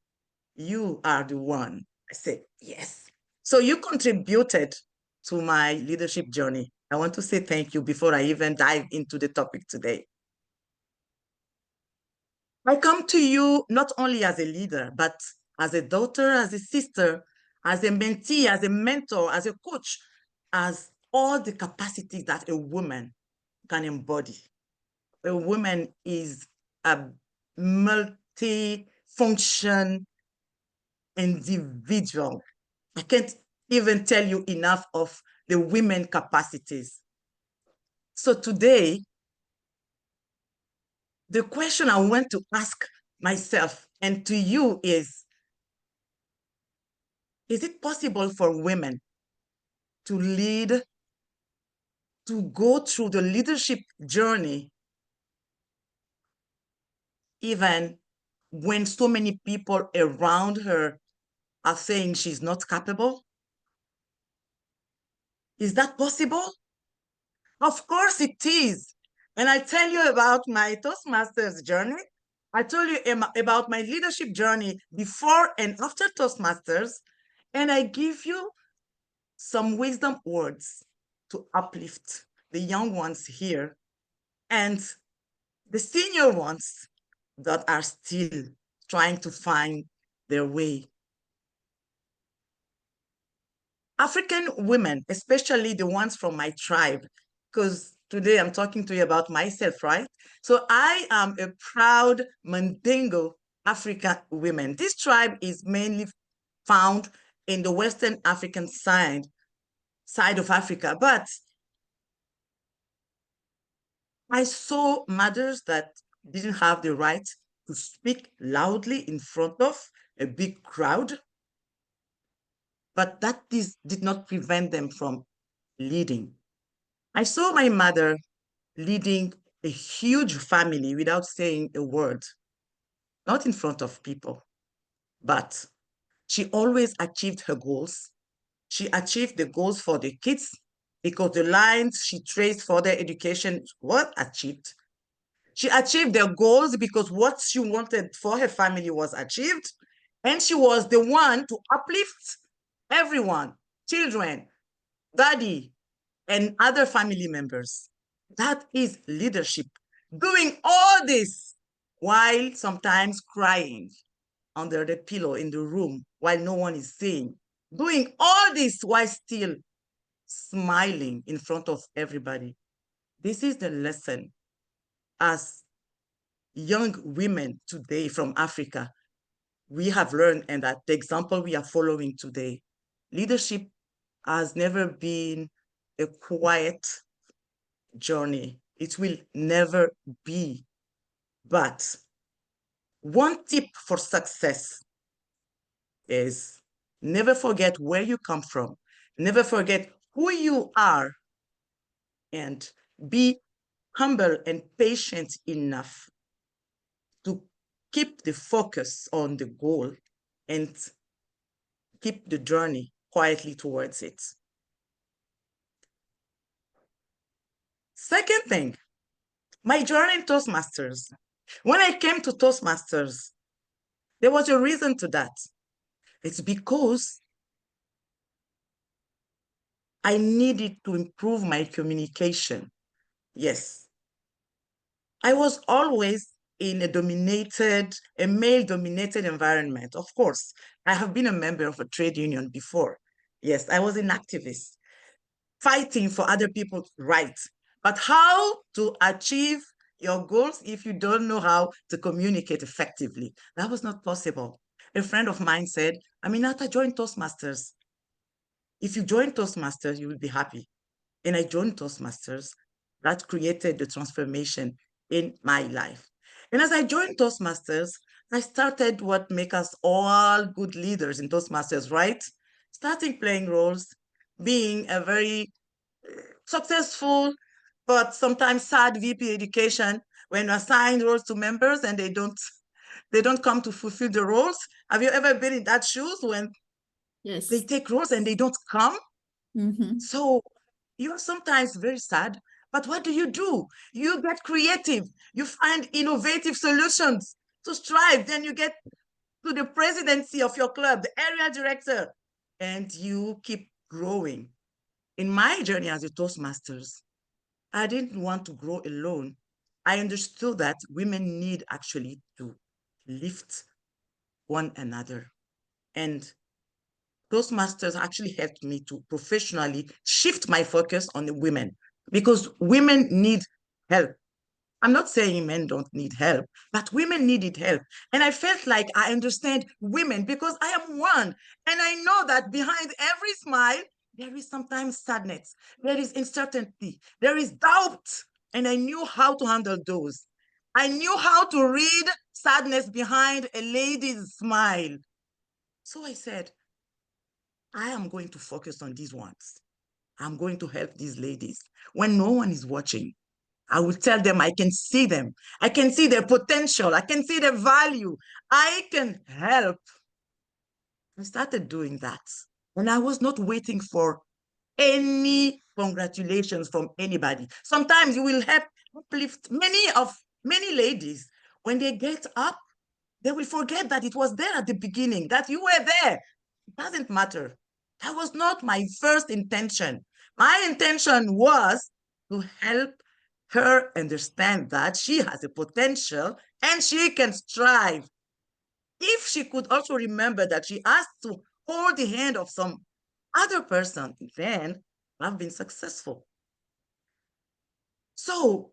you are the one. I said, yes. So you contributed to my leadership journey. I want to say thank you before I even dive into the topic today. I come to you not only as a leader, but as a daughter, as a sister, as a mentee, as a mentor, as a coach, as all the capacities that a woman can embody. A woman is a multi-function individual. I can't even tell you enough of the women capacities. So today, the question I want to ask myself and to you is it possible for women to lead, to go through the leadership journey, even when so many people around her are saying she's not capable? Is that possible? Of course it is. And I tell you about my Toastmasters journey. I told you about my leadership journey before and after Toastmasters. And I give you some wisdom words to uplift the young ones here and the senior ones that are still trying to find their way. African women, especially the ones from my tribe, because today I'm talking to you about myself, right? So I am a proud Mandingo African woman. This tribe is mainly found in the Western African side of Africa, but I saw mothers that didn't have the right to speak loudly in front of a big crowd, but that did not prevent them from leading. I saw my mother leading a huge family without saying a word, not in front of people, but she always achieved her goals. She achieved the goals for the kids because the lines she traced for their education was achieved. She achieved their goals because what she wanted for her family was achieved. And she was the one to uplift everyone, children, daddy, and other family members. That is leadership. Doing all this while sometimes crying under the pillow in the room while no one is seeing. Doing all this while still smiling in front of everybody. This is the lesson as young women today from Africa we have learned, and that the example we are following today. Leadership has never been a quiet journey. It will never be. But one tip for success is never forget where you come from, never forget who you are, and be humble and patient enough to keep the focus on the goal and keep the journey quietly towards it. Second thing, my journey in Toastmasters. When I came to Toastmasters, there was a reason to that. It's because I needed to improve my communication. Yes. I was always in a male-dominated environment. Of course, I have been a member of a trade union before. Yes, I was an activist, fighting for other people's rights. But how to achieve your goals if you don't know how to communicate effectively? That was not possible. A friend of mine said, Aminata, join Toastmasters. If you join Toastmasters, you will be happy. And I joined Toastmasters. That created the transformation in my life. And as I joined Toastmasters, I started what makes us all good leaders in Toastmasters, right? Starting playing roles, being a very successful, but sometimes sad VP education when you assign roles to members and they don't come to fulfill the roles. Have you ever been in that shoes when they take roles and they don't come? So you're sometimes very sad, but what do? You get creative. You find innovative solutions to strive. Then you get to the presidency of your club, the area director, and you keep growing. In my journey as a Toastmasters, I didn't want to grow alone. I understood that women need actually to lift one another. And Toastmasters actually helped me to professionally shift my focus on the women because women need help. I'm not saying men don't need help, but women needed help. And I felt like I understand women because I am one. And I know that behind every smile, there is sometimes sadness, there is uncertainty, there is doubt. And I knew how to handle those. I knew how to read sadness behind a lady's smile. So I said, I am going to focus on these ones. I'm going to help these ladies when no one is watching. I will tell them I can see them. I can see their potential. I can see their value. I can help. I started doing that. And I was not waiting for any congratulations from anybody. Sometimes you will uplift many ladies. When they get up, they will forget that it was there at the beginning, that you were there. It doesn't matter. That was not my first intention. My intention was to help her understand that she has a potential and she can strive. If she could also remember that she has to hold the hand of some other person, then I've been successful. So,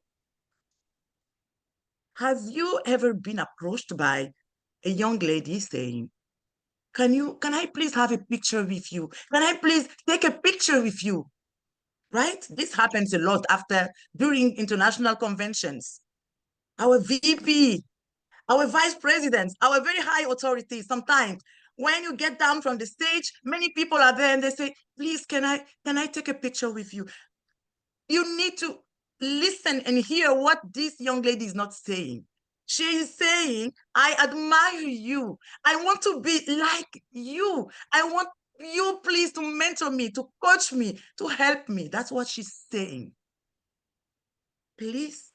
have you ever been approached by a young lady saying, can I please have a picture with you? Can I please take a picture with you? Right? This happens a lot during international conventions. Our VP, our vice presidents, our very high authorities, sometimes when you get down from the stage, many people are there and they say, please, can I take a picture with you? You need to listen and hear what this young lady is not saying. She is saying, I admire you. I want to be like you. I want you, please, to mentor me, to coach me, to help me. That's what she's saying. Please,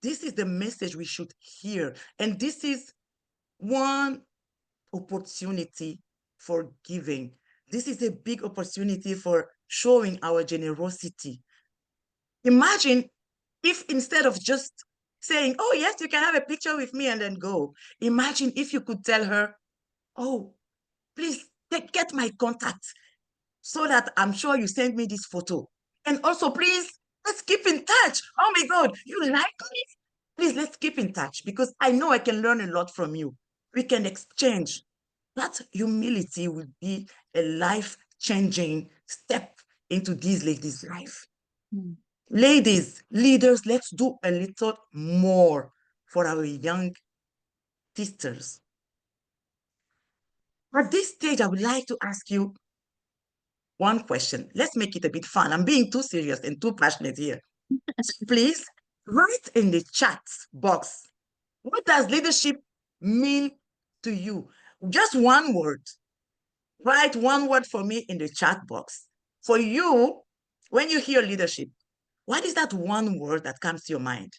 this is the message we should hear. And this is one opportunity for giving. This is a big opportunity for showing our generosity. Imagine if instead of just saying, oh, yes, you can have a picture with me and then go. Imagine if you could tell her, oh, please get my contact so that I'm sure you send me this photo. And also, please, let's keep in touch. Oh my God, you like me? Please, let's keep in touch because I know I can learn a lot from you. We can exchange. That humility will be a life-changing step into these ladies' life. Ladies, leaders, let's do a little more for our young sisters. At this stage, I would like to ask you one question. Let's make it a bit fun. I'm being too serious and too passionate here. Please write in the chat box, what does leadership mean to you? Just one word. Write one word for me in the chat box. For you, when you hear leadership, what is that one word that comes to your mind?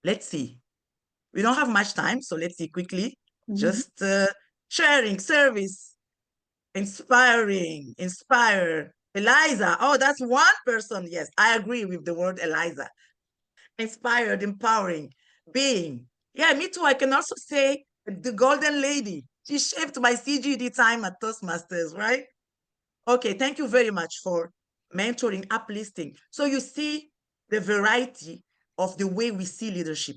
Let's see. We don't have much time, so let's see quickly. Just sharing, service, inspiring, inspire. Eliza, oh, that's one person. Yes, I agree with the word Eliza. Inspired, empowering, being. Yeah, me too. I can also say the golden lady. She shaped my CGD time at Toastmasters, right? Okay, thank you very much for mentoring, uplifting. So you see the variety of the way we see leadership.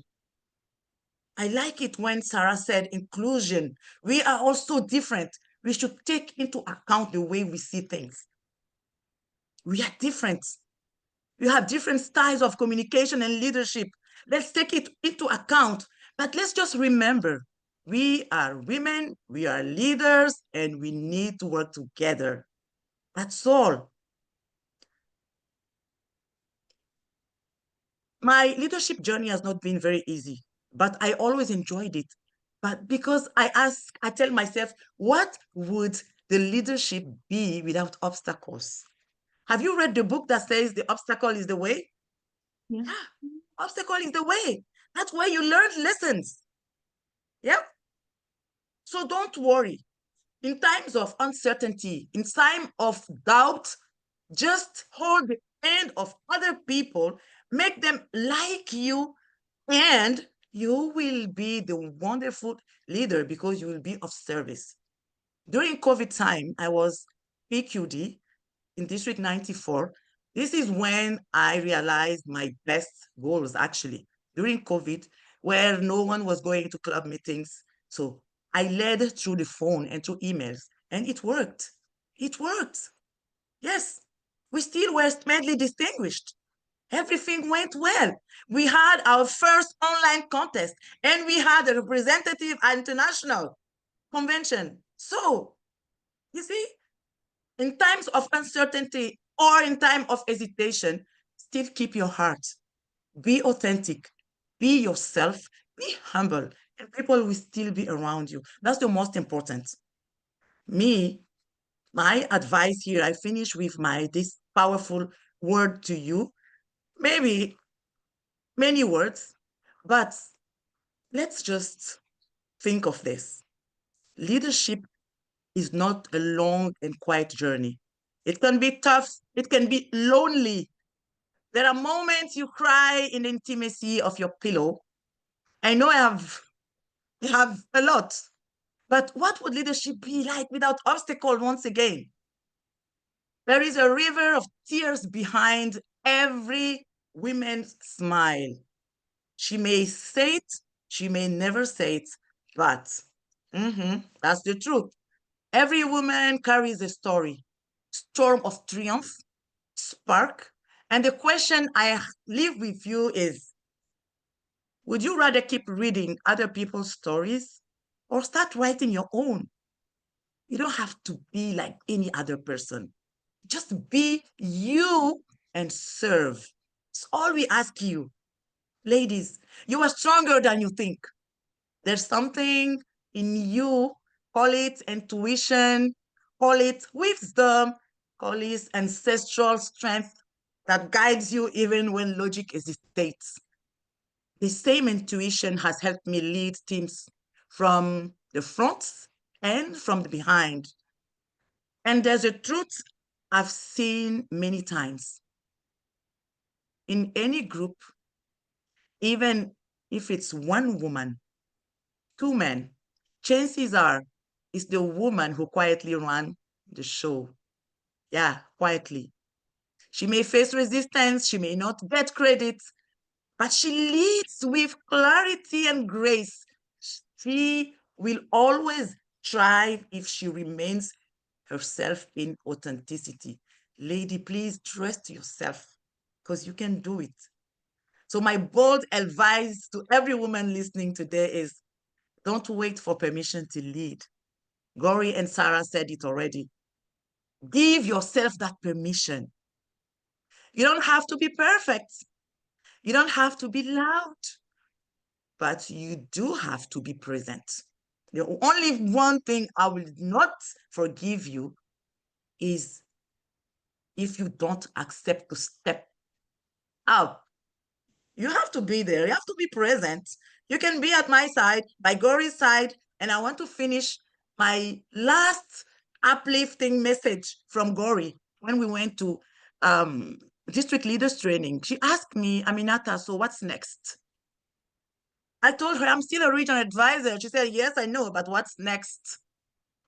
I like it when Sarah said inclusion. We are all so different. We should take into account the way we see things. We are different. We have different styles of communication and leadership. Let's take it into account. But let's just remember, we are women, we are leaders, and we need to work together. That's all. My leadership journey has not been very easy, but I always enjoyed it. But because I tell myself, what would the leadership be without obstacles? Have you read the book that says the obstacle is the way? Yeah, obstacle is the way. That's where you learn lessons. Yeah. So don't worry. In times of uncertainty, in time of doubt, just hold the hand of other people, make them like you, and you will be the wonderful leader because you will be of service. During COVID time, I was PQD in District 94. This is when I realized my best goals, actually, during COVID, where no one was going to club meetings. So I led through the phone and through emails, and it worked. It worked. Yes, we still were madly distinguished. Everything went well. We had our first online contest, and we had a representative international convention. So, you see, in times of uncertainty or in time of hesitation, still keep your heart. Be authentic, be yourself, be humble, and people will still be around you. That's the most important. My advice here, I finish with this powerful word to you. Maybe many words, but let's just think of this. Leadership is not a long and quiet journey. It can be tough, it can be lonely. There are moments you cry in the intimacy of your pillow. I know I have a lot, but what would leadership be like without obstacle once again? There is a river of tears behind every woman's smile. She may say it, she may never say it, but that's the truth. Every woman carries a story, storm of triumph, spark. And the question I leave with you is, would you rather keep reading other people's stories or start writing your own? You don't have to be like any other person. Just be you and serve. It's all we ask you. Ladies, you are stronger than you think. There's something in you, call it intuition, call it wisdom, call it ancestral strength that guides you even when logic hesitates. The same intuition has helped me lead teams from the front and from the behind. And there's a truth I've seen many times. In any group, even if it's one woman, two men, chances are it's the woman who quietly ran the show. Yeah, quietly. She may face resistance, she may not get credit, but she leads with clarity and grace. She will always thrive if she remains herself in authenticity. Lady, please trust yourself because you can do it. So my bold advice to every woman listening today is don't wait for permission to lead. Gauri and Sarah said it already. Give yourself that permission. You don't have to be perfect. You don't have to be loud, but you do have to be present. The only one thing I will not forgive you is if you don't accept to step out. You have to be there. You have to be present. You can be at my side, by Gauri's side, and I want to finish my last uplifting message from Gauri when we went to district leaders training. She asked me, Aminata, so what's next? I told her I'm still a regional advisor. She said, yes, I know, but what's next?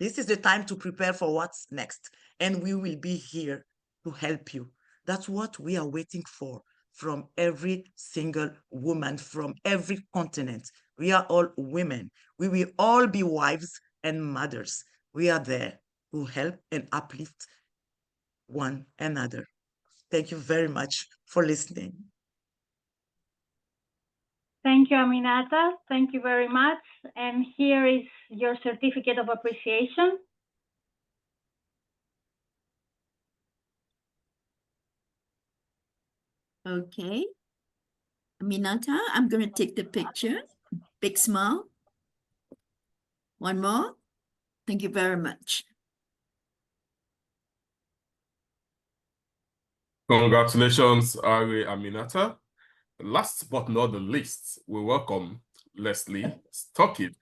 This is the time to prepare for what's next. And we will be here to help you. That's what we are waiting for from every single woman from every continent. We are all women. We will all be wives and mothers. We are there to help and uplift one another. Thank you very much for listening. Thank you, Aminata. Thank you very much. And here is your certificate of appreciation. Okay. Aminata, I'm going to take the picture. Big smile. One more. Thank you very much. Congratulations, Ari Aminata. Last but not the least, we welcome Lesley Storkey,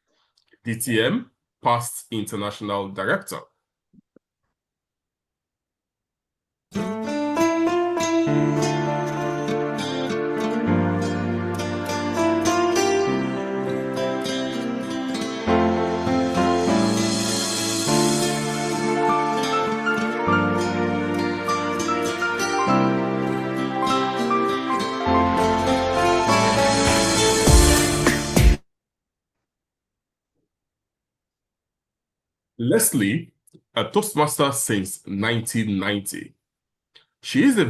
DTM, past international director. Lesley, a Toastmaster since 1990. She is a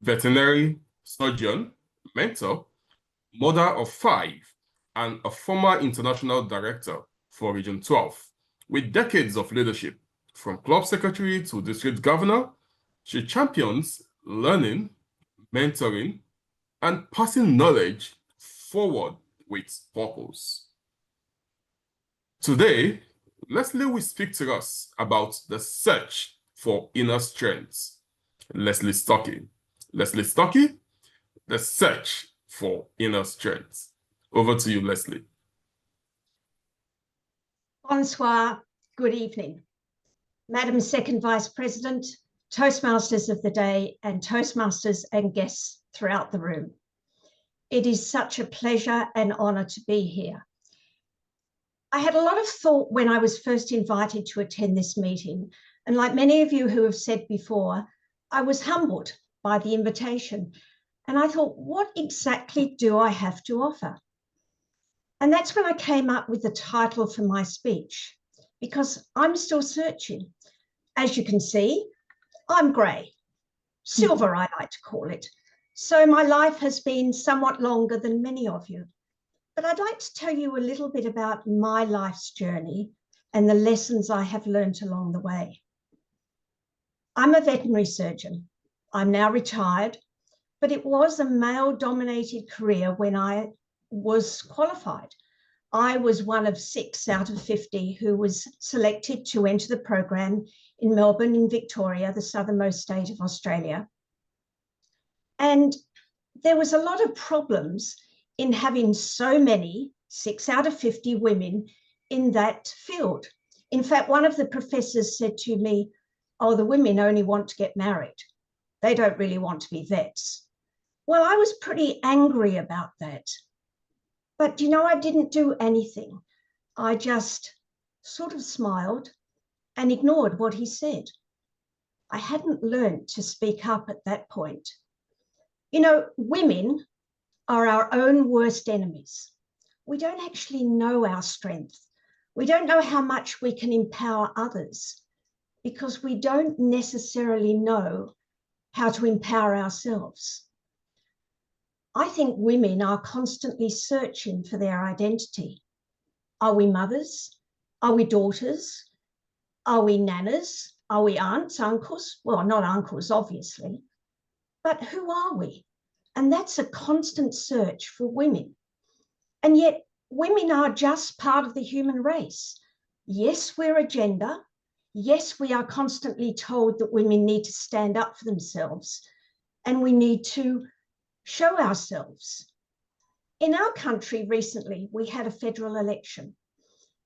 veterinary surgeon, mentor, mother of 5, and a former international director for Region 12. With decades of leadership, from club secretary to district governor, she champions learning, mentoring, and passing knowledge forward with purpose. Today, Lesley will speak to us about the search for inner strength. Lesley Storkey. Lesley Storkey, the search for inner strength. Over to you, Lesley. Bonsoir, good evening. Madam Second Vice President, Toastmasters of the day, and Toastmasters and guests throughout the room. It is such a pleasure and honor to be here. I had a lot of thought when I was first invited to attend this meeting, and like many of you who have said before, I was humbled by the invitation, and I thought, what exactly do I have to offer? And that's when I came up with the title for my speech, because I'm still searching. As you can see, I'm grey, silver I like to call it. So my life has been somewhat longer than many of you. But I'd like to tell you a little bit about my life's journey and the lessons I have learned along the way. I'm a veterinary surgeon. I'm now retired, but it was a male-dominated career when I was qualified. I was one of 6 out of 50 who was selected to enter the program in Melbourne, in Victoria, the southernmost state of Australia. And there was a lot of problems in having so many, 6 out of 50 women in that field. In fact, one of the professors said to me, oh, the women only want to get married. They don't really want to be vets. Well, I was pretty angry about that. But, you know, I didn't do anything. I just sort of smiled and ignored what he said. I hadn't learned to speak up at that point. You know, women are our own worst enemies. We don't actually know our strength. We don't know how much we can empower others because we don't necessarily know how to empower ourselves. I think women are constantly searching for their identity. Are we mothers? Are we daughters? Are we nanas? Are we aunts, uncles? Well, not uncles, obviously. But who are we? And that's a constant search for women. And yet women are just part of the human race. Yes, we're a gender. Yes, we are constantly told that women need to stand up for themselves and we need to show ourselves. In our country recently, we had a federal election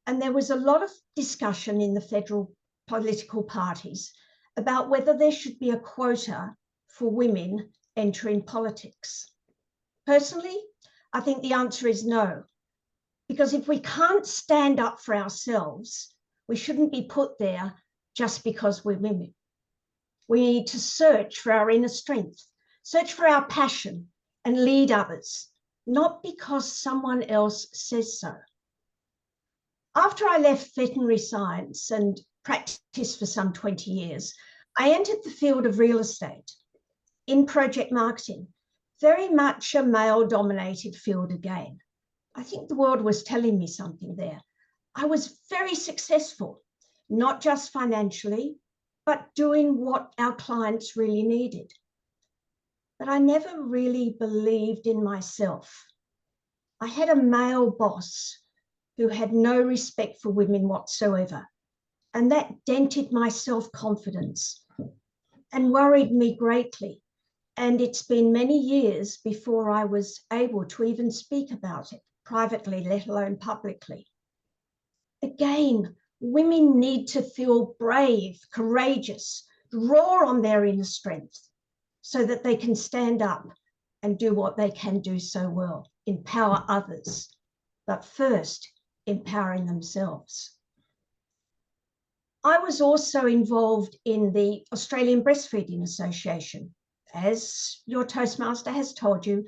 and there was a lot of discussion in the federal political parties about whether there should be a quota for women entering politics. Personally, I think the answer is no, because if we can't stand up for ourselves, we shouldn't be put there just because we're women. We need to search for our inner strength, search for our passion and lead others, not because someone else says so. After I left veterinary science and practiced for some 20 years, I entered the field of real estate in project marketing, very much a male-dominated field again. I think the world was telling me something there. I was very successful, not just financially, but doing what our clients really needed. But I never really believed in myself. I had a male boss who had no respect for women whatsoever, and that dented my self-confidence and worried me greatly. And it's been many years before I was able to even speak about it privately, let alone publicly. Again, women need to feel brave, courageous, draw on their inner strength so that they can stand up and do what they can do so well, empower others, but first empowering themselves. I was also involved in the Australian Breastfeeding Association. As your Toastmaster has told you,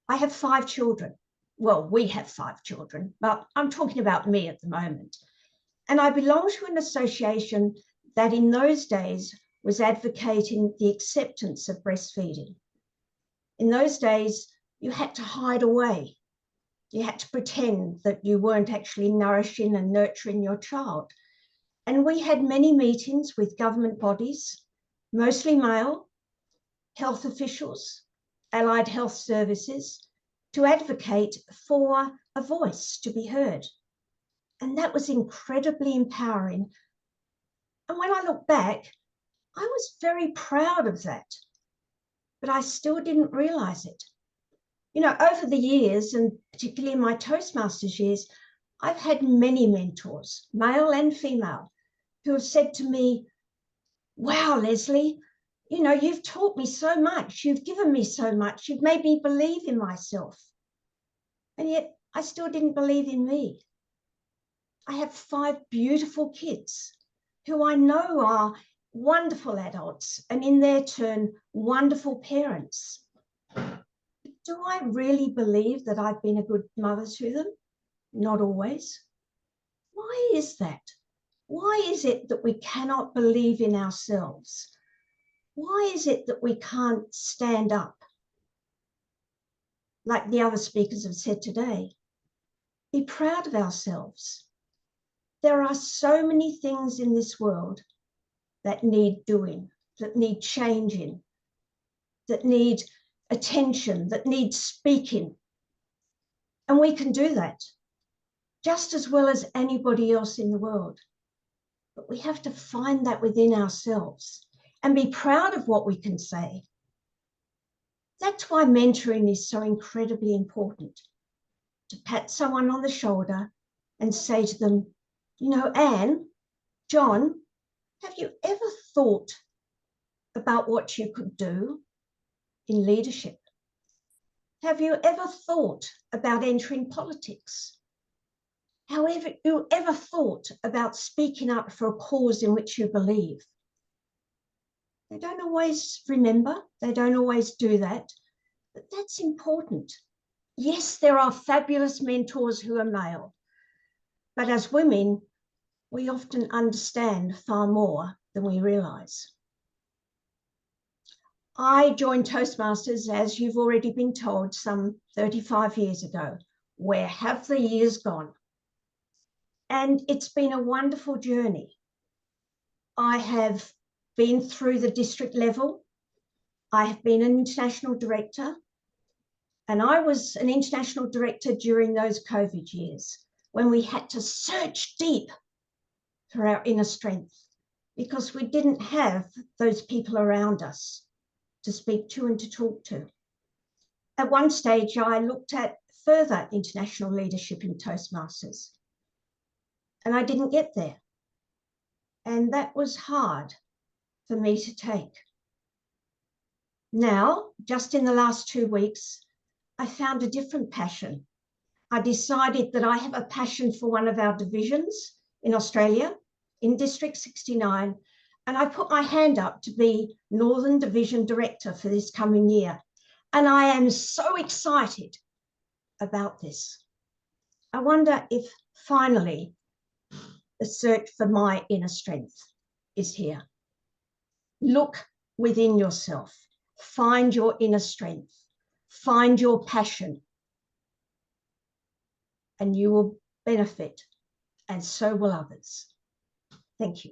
I have 5 children. Well, we have 5 children, but I'm talking about me at the moment. And I belong to an association that in those days was advocating the acceptance of breastfeeding. In those days, you had to hide away. You had to pretend that you weren't actually nourishing and nurturing your child. And we had many meetings with government bodies, mostly male, health officials, allied health services, to advocate for a voice to be heard. And that was incredibly empowering. And when I look back, I was very proud of that, but I still didn't realize it. You know, over the years, and particularly in my Toastmasters years, I've had many mentors, male and female, who have said to me, wow, Lesley, you know, you've taught me so much. You've given me so much. You've made me believe in myself. And yet I still didn't believe in me. I have 5 beautiful kids who I know are wonderful adults and in their turn, wonderful parents. Do I really believe that I've been a good mother to them? Not always. Why is that? Why is it that we cannot believe in ourselves? Why is it that we can't stand up? Like the other speakers have said today, be proud of ourselves. There are so many things in this world that need doing, that need changing, that need attention, that need speaking. And we can do that just as well as anybody else in the world. But we have to find that within ourselves and be proud of what we can say. That's why mentoring is so incredibly important. To pat someone on the shoulder and say to them, you know, Anne, John, have you ever thought about what you could do in leadership? Have you ever thought about entering politics? However, you ever thought about speaking up for a cause in which you believe? They don't always remember, they don't always do that, but that's important. Yes, there are fabulous mentors who are male, but as women, we often understand far more than we realise. I joined Toastmasters, as you've already been told, some 35 years ago. Where have the years gone? And it's been a wonderful journey. I have been through the district level. I have been an international director, and I was an international director during those COVID years when we had to search deep for our inner strength because we didn't have those people around us to speak to and to talk to. At one stage, I looked at further international leadership in Toastmasters, and I didn't get there. And that was hard for me to take. Now, just in the last 2 weeks, I found a different passion. I decided that I have a passion for one of our divisions in Australia, in District 69, and I put my hand up to be Northern Division Director for this coming year. And I am so excited about this. I wonder if finally the search for my inner strength is here. Look within yourself, find your inner strength, find your passion, and you will benefit, and so will others. Thank you.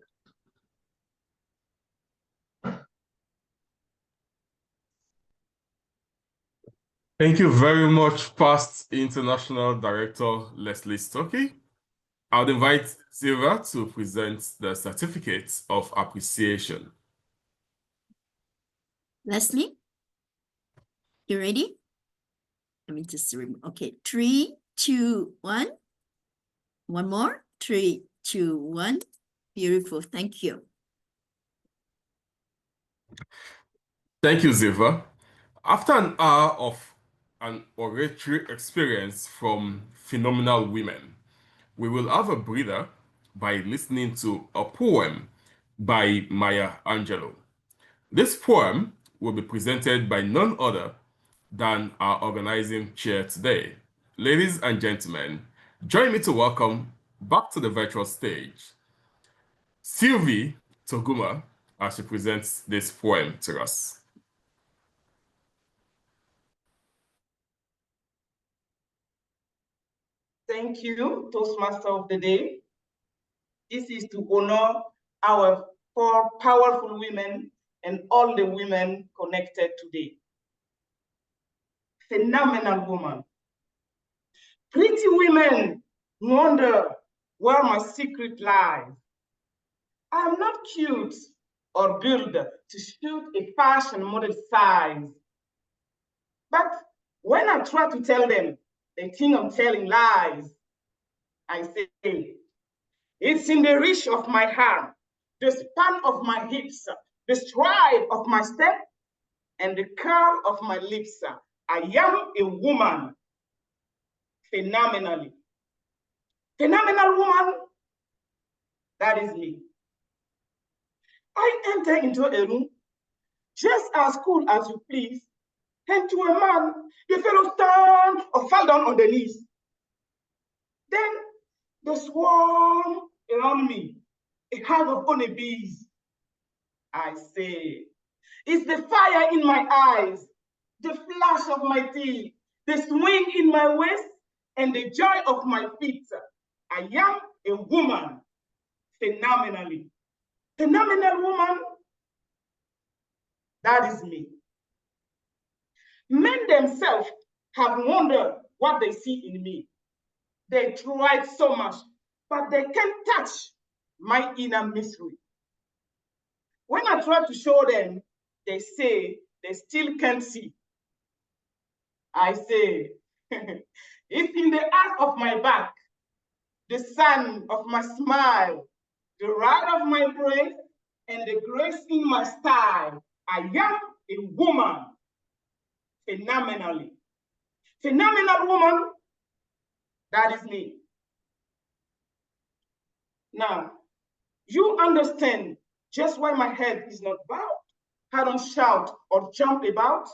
Thank you very much, past International Director Lesley Storkey. I would invite Silva to present the certificates of appreciation. Lesley, you ready? Let me just remove. Okay, 3, 2, 1. One more. 3, 2, 1. Beautiful. Thank you. Thank you, Silva. After an hour of an oratory experience from phenomenal women, we will have a breather by listening to a poem by Maya Angelou. This poem will be presented by none other than our organizing chair today. Ladies and gentlemen, join me to welcome back to the virtual stage Sylvie Toguma as she presents this poem to us. Thank you, Toastmaster of the Day. This is to honor our 4 powerful women and all the women connected today. phenomenal woman. Pretty women wonder where my secret lies. I'm not cute or built to shoot a fashion model size. But when I try to tell them, they think I'm telling lies. I say, it's in the reach of my hand, the span of my hips, the stride of my step, and the curl of my lips. I am a woman, phenomenally. Phenomenal woman, that is me. I enter into a room, just as cool as you please, and to a man, the fellow stand or fall down on the knees. Then they swarm around me, a hive of honeybees. I say, it's the fire in my eyes, the flash of my teeth, the swing in my waist, and the joy of my feet. I am a woman, phenomenally. Phenomenal woman, that is me. Men themselves have wondered what they see in me. They tried so much, but they can't touch my inner mystery. When I try to show them, they say they still can't see. I say, it's in the arc of my back, the sun of my smile, the ride of my breath, and the grace in my style. I am a woman, phenomenally. Phenomenal woman, that is me. Now, you understand just why my head is not bowed. I don't shout or jump about,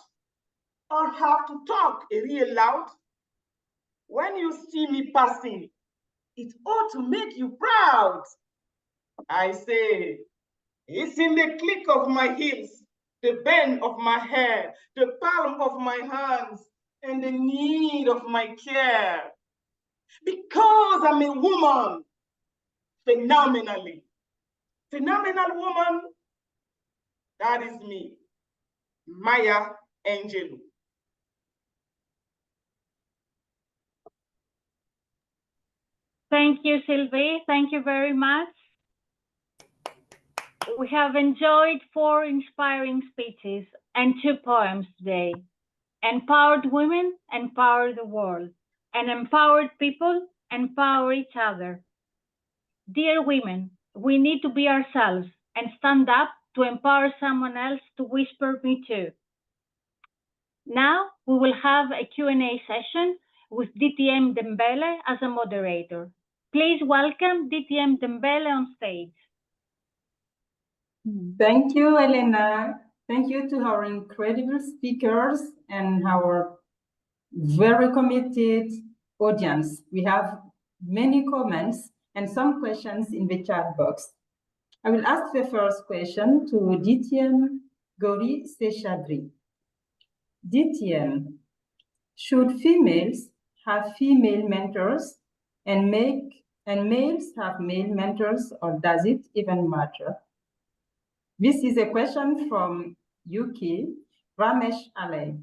or have to talk real loud. When you see me passing, it ought to make you proud. I say, it's in the click of my heels, the bend of my hair, the palm of my hands, and the need of my care. Because I'm a woman, phenomenally. Phenomenal woman, that is me, Maya Angelou. Thank you, Sylvie. Thank you very much. We have enjoyed 4 inspiring speeches and 2 poems today. Empowered women empower the world, and empowered people empower each other. Dear women, we need to be ourselves and stand up to empower someone else to whisper me too. Now we will have a Q&A session with DTM Dembele as a moderator. Please welcome DTM Dembele on stage. Thank you, Elena. Thank you to our incredible speakers and our very committed audience. We have many comments and some questions in the chat box. I will ask the first question to DTM Gauri Seshadri. DTM, should females have female mentors and males have male mentors, or does it even matter? This is a question from UK, Ramesh Alay.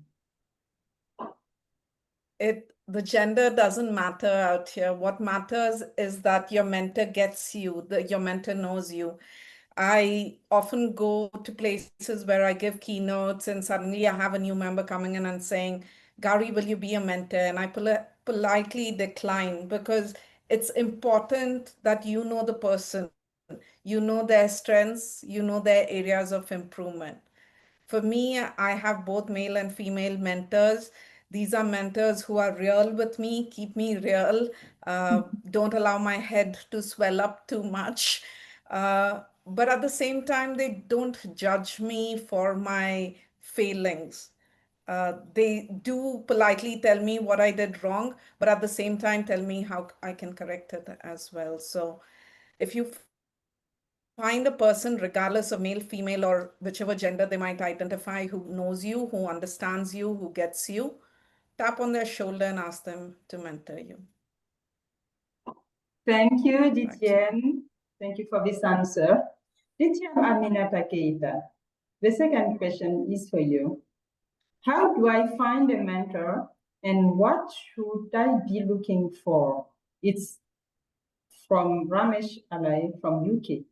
The gender doesn't matter out here. What matters is that your mentor gets you, that your mentor knows you. I often go to places where I give keynotes and suddenly I have a new member coming in and saying, Gauri, will you be a mentor? And I politely decline, because it's important that you know the person, you know their strengths, you know their areas of improvement. For me, I have both male and female mentors. These are mentors who are real with me, keep me real, don't allow my head to swell up too much. But at the same time, they don't judge me for my failings. They do politely tell me what I did wrong, but at the same time, tell me how I can correct it as well. So if you find a person, regardless of male, female, or whichever gender they might identify, who knows you, who understands you, who gets you, tap on their shoulder and ask them to mentor you. Thank you, DTM. Thank you for this answer. DTM Aminata Keita, the second question is for you. How do I find a mentor and what should I be looking for? It's from Ramesh Alai from UK.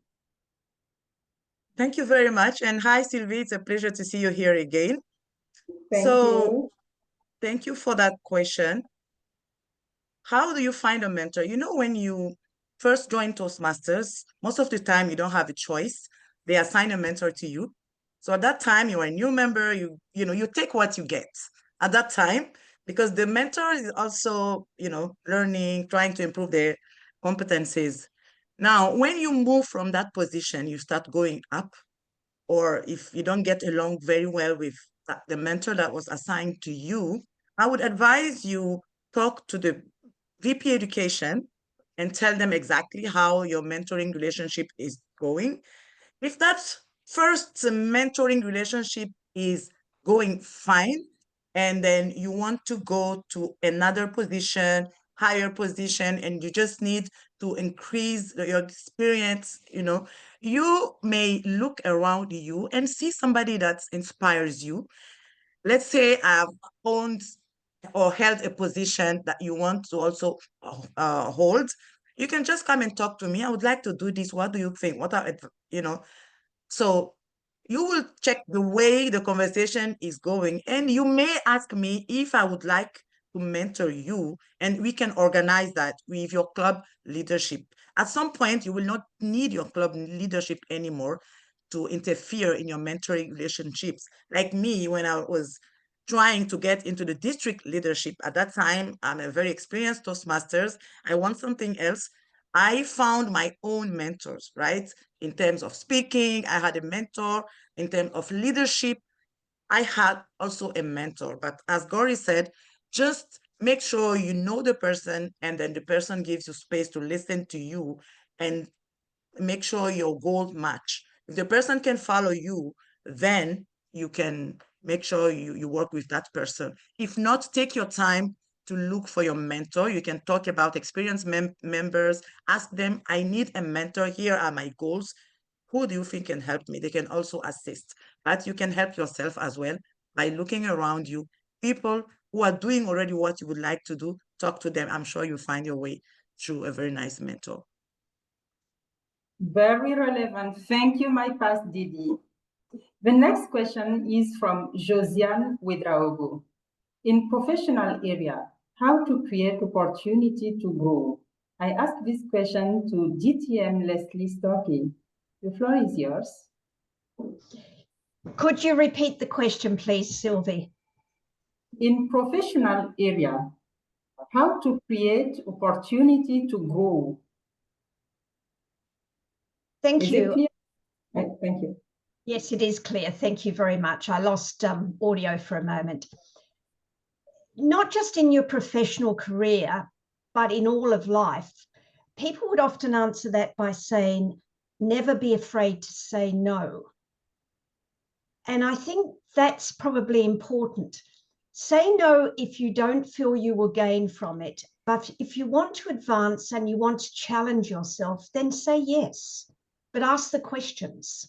Thank you very much. And hi, Sylvie. It's a pleasure to see you here again. Thank you. Thank you for that question. How do you find a mentor? You know, when you first join Toastmasters, most of the time you don't have a choice. They assign a mentor to you. So at that time, you're a new member, you take what you get at that time, because the mentor is also, learning, trying to improve their competencies. Now, when you move from that position, you start going up, or if you don't get along very well with the mentor that was assigned to you, I would advise you talk to the VP Education and tell them exactly how your mentoring relationship is going. If that first mentoring relationship is going fine, and then you want to go to another position, higher position, and you just need to increase your experience, you may look around you and see somebody that inspires you. Let's say I've owned or held a position that you want to also hold. You can just come and talk to me. I would like to do this. What do you think? What are, so you will check the way the conversation is going, and you may ask me if I would like to mentor you, and we can organize that with your club leadership. At some point, you will not need your club leadership anymore to interfere in your mentoring relationships. Like me, when I was trying to get into the district leadership at that time, I'm a very experienced Toastmasters. I want something else. I found my own mentors, right? In terms of speaking, I had a mentor. In terms of leadership, I had also a mentor. But as Gauri said, just make sure you know the person, and then the person gives you space to listen to you, and make sure your goals match. If the person can follow you, then you can make sure you work with that person. If not, take your time to look for your mentor. You can talk about experienced members, ask them, I need a mentor, here are my goals. Who do you think can help me? They can also assist, but you can help yourself as well by looking around you. People who are doing already what you would like to do, talk to them. I'm sure you'll find your way through a very nice mentor. Very relevant. Thank you, my past Didi. The next question is from Josiane Ouedraogo. In professional area, how to create opportunity to grow? I asked this question to DTM Lesley Storkey. The floor is yours. Could you repeat the question, please, Sylvie? In professional area, how to create opportunity to grow? Thank you. Thank you. Yes, it is clear. Thank you very much. I lost audio for a moment. Not just in your professional career, but in all of life, people would often answer that by saying, never be afraid to say no. And I think that's probably important. Say no if you don't feel you will gain from it. But if you want to advance and you want to challenge yourself, then say yes, but ask the questions.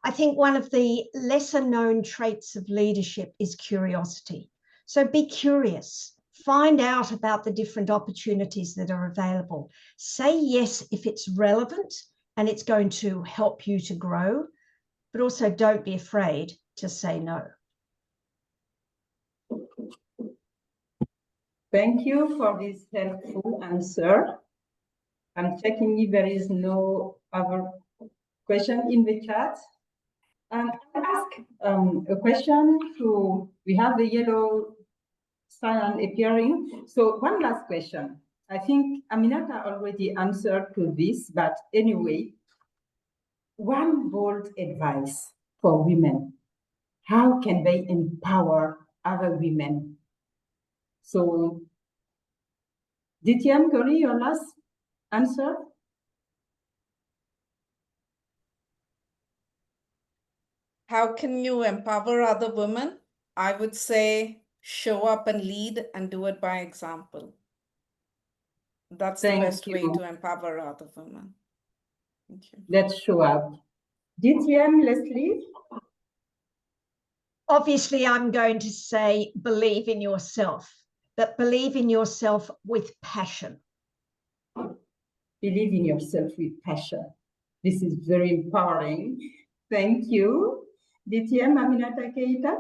I think one of the lesser known traits of leadership is curiosity. So be curious, find out about the different opportunities that are available. Say yes if it's relevant and it's going to help you to grow, but also don't be afraid to say no. Thank you for this helpful answer. I'm checking if there is no other question in the chat. I'll ask a question we have the yellow sign appearing. So one last question. I think Aminata already answered to this, but anyway, one bold advice for women. How can they empower other women? So, DTM, Gauri, your last answer? How can you empower other women? I would say show up and lead and do it by example. That's the best way to empower other women. Thank you. Let's show up. DTM, Lesley? Obviously, I'm going to say believe in yourself, but believe in yourself with passion. Believe in yourself with passion. This is very empowering. Thank you. DTM Aminata Keita.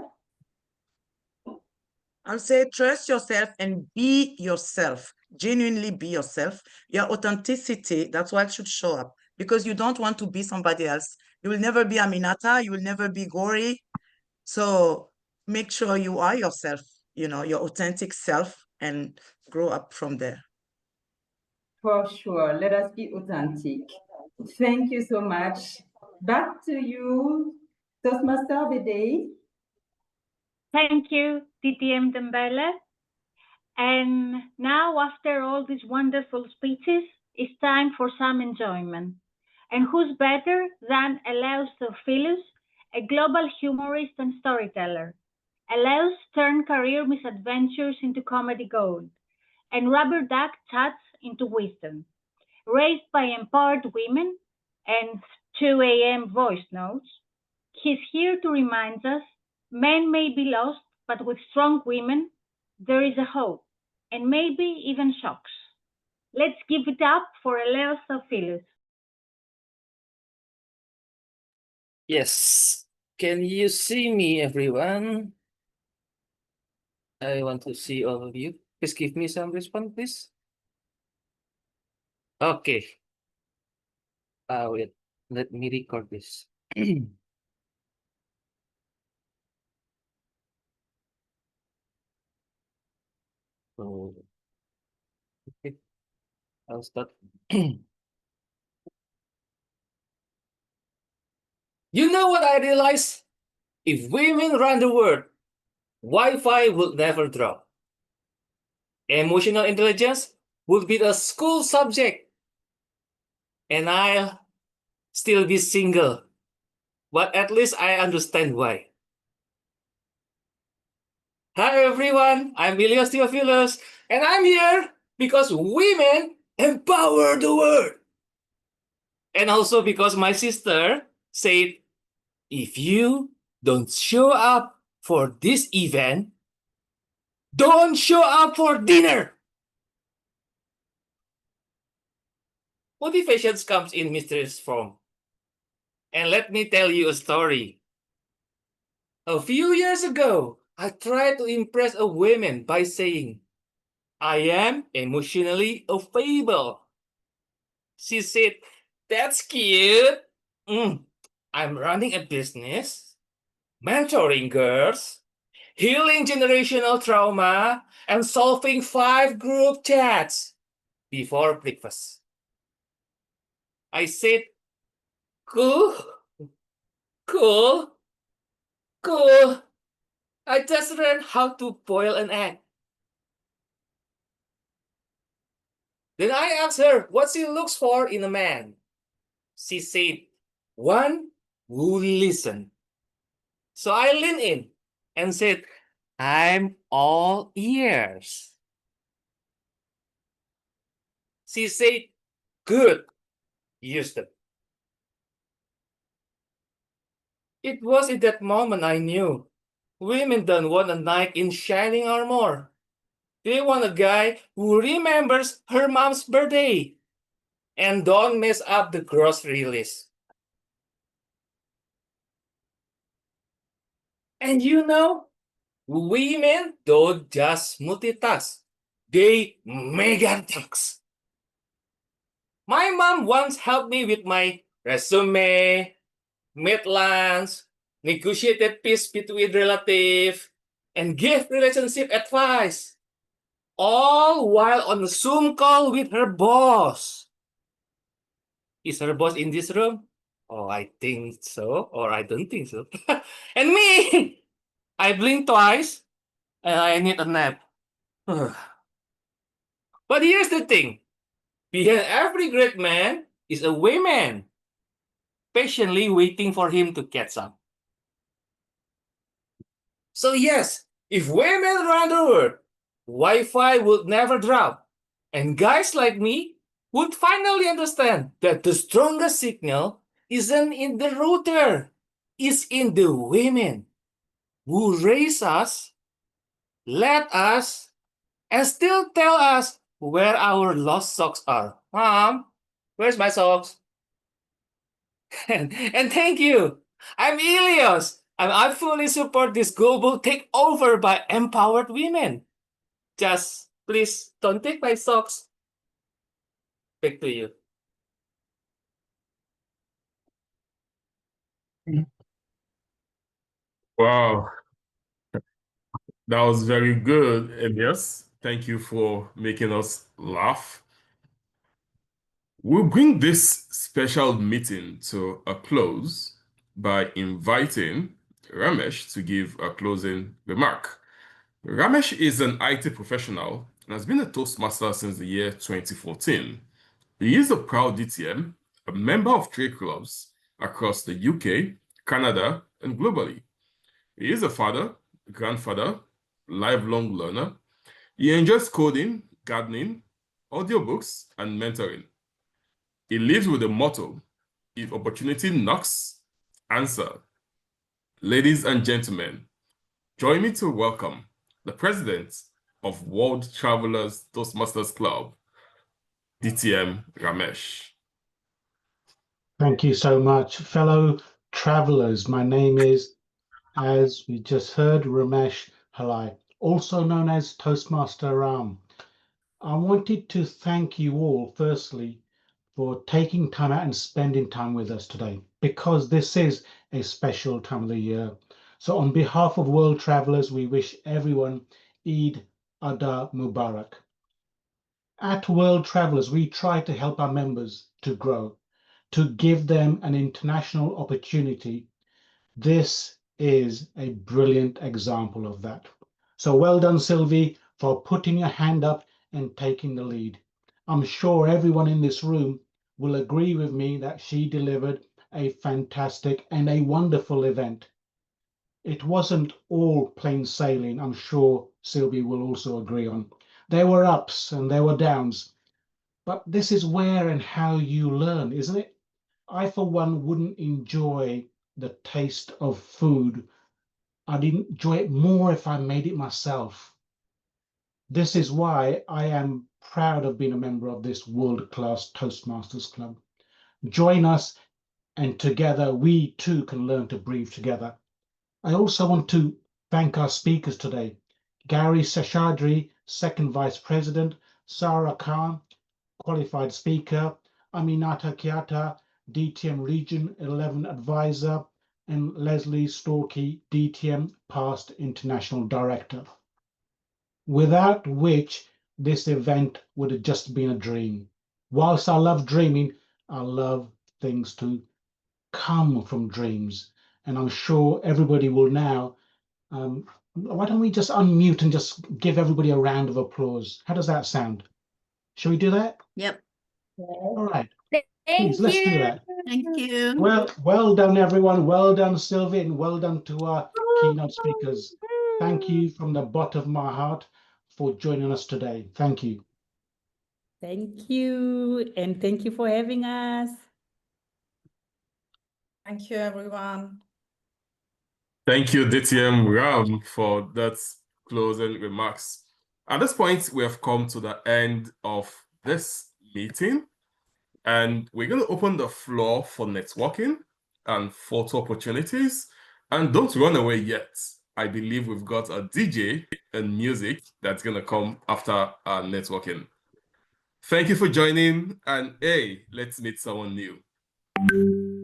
I'll say trust yourself and be yourself. Genuinely be yourself. Your authenticity, that's what should show up, because you don't want to be somebody else. You will never be Aminata. You will never be Gauri. So make sure you are yourself, you know, your authentic self, and grow up from there. For sure. Let us be authentic. Thank you so much. Back to you, Toastmaster of the day. Thank you, TTM Dembele. And now, after all these wonderful speeches, it's time for some enjoyment. And who's better than Eleus Theophilus, a global humorist and storyteller? Eleus turned career misadventures into comedy gold, and rubber duck chats into wisdom. Raised by empowered women and 2 a.m. voice notes, he's here to remind us men may be lost, but with strong women, there is a hope, and maybe even shocks. Let's give it up for Eleus Theophilus. Yes. Can you see me, everyone? I want to see all of you. Please give me some response, please. Okay. Wait. Let me record this. So, okay. I'll start. You know what I realized? If women run the world, Wi-Fi would never drop. Emotional intelligence would be a school subject. And I'll still be single. But at least I understand why. Hi everyone, I'm Elias Theophilus, and I'm here because women empower the world. And also because my sister said, if you don't show up for this event, don't show up for dinner. Motivations comes in mysterious form. And let me tell you a story. A few years ago, I tried to impress a woman by saying, I am emotionally available. She said, that's cute. I'm running a business, mentoring girls, healing generational trauma, and solving 5 group chats before breakfast. I said, cool, cool, cool. I just learned how to boil an egg. Then I asked her what she looks for in a man. She said, one who listens. So I leaned in and said, I'm all ears. She said, good, use them. It was in that moment I knew women don't want a knight in shining armor. They want a guy who remembers her mom's birthday and don't mess up the grocery list. And you know, women don't just multitask, they megatask. My mom once helped me with my resume, made lunch, negotiated peace between relatives, and gave relationship advice, all while on a Zoom call with her boss. Is her boss in this room? Oh, I think so, or I don't think so. And me, I blink twice, and I need a nap. But here's the thing. Behind every great man is a woman, patiently waiting for him to catch up. So yes, if women run the world, Wi-Fi would never drop. And guys like me would finally understand that the strongest signal isn't in the router, it's in the women. who raised us, led us, and still tell us where our lost socks are. Mom, where's my socks? And thank you. I'm Ilios. I fully support this global takeover by empowered women. Just please don't take my socks. Back to you. Wow, that was very good, Elias. Thank you for making us laugh. We'll bring this special meeting to a close by inviting Ramesh to give a closing remark. Ramesh is an IT professional and has been a Toastmaster since the year 2014. He is a proud DTM, a member of trade clubs across the UK, Canada, and globally. He is a father, grandfather, lifelong learner. He enjoys coding, gardening, audiobooks, and mentoring. He lives with the motto, if opportunity knocks, answer. Ladies and gentlemen, join me to welcome the president of World Travelers Toastmasters Club, DTM Ramesh. Thank you so much. Fellow travelers, my name is, as we just heard, Ramesh Halai, also known as Toastmaster Ram. I wanted to thank you all, firstly, for taking time out and spending time with us today, because this is a special time of the year. So on behalf of World Travelers, we wish everyone Eid Adha Mubarak. At World Travelers, we try to help our members to grow, to give them an international opportunity. This is a brilliant example of that. So well done, Sylvie, for putting your hand up and taking the lead. I'm sure everyone in this room will agree with me that she delivered a fantastic and a wonderful event. It wasn't all plain sailing, I'm sure Sylvie will also agree on. There were ups and there were downs, but this is where and how you learn, isn't it? I, for one, wouldn't enjoy the taste of food. I'd enjoy it more if I made it myself. This is why I am proud of being a member of this world-class Toastmasters Club. Join us, and together we too can learn to breathe together. I also want to thank our speakers today. Gauri Seshadri, Second Vice President, Sarah Khan, Qualified Speaker, Aminata Keita, DTM Region 11 Advisor, and Lesley Storkey, DTM Past International Director. Without which this event would have just been a dream. Whilst I love dreaming, I love things to come from dreams. And I'm sure everybody will now, why don't we just unmute and just give everybody a round of applause? How does that sound? Shall we do that? Yep. All right. Please, let's do that. Thank you. Well done, everyone. Well done, Sylvie, and well done to our keynote speakers. Thank you from the bottom of my heart for joining us today. Thank you. Thank you, and thank you for having us. Thank you, everyone. Thank you, DTM Ram, for that closing remarks. At this point, we have come to the end of this meeting, and we're going to open the floor for networking and photo opportunities. And don't run away yet. I believe we've got a DJ and music that's going to come after our networking. Thank you for joining, and hey, let's meet someone new.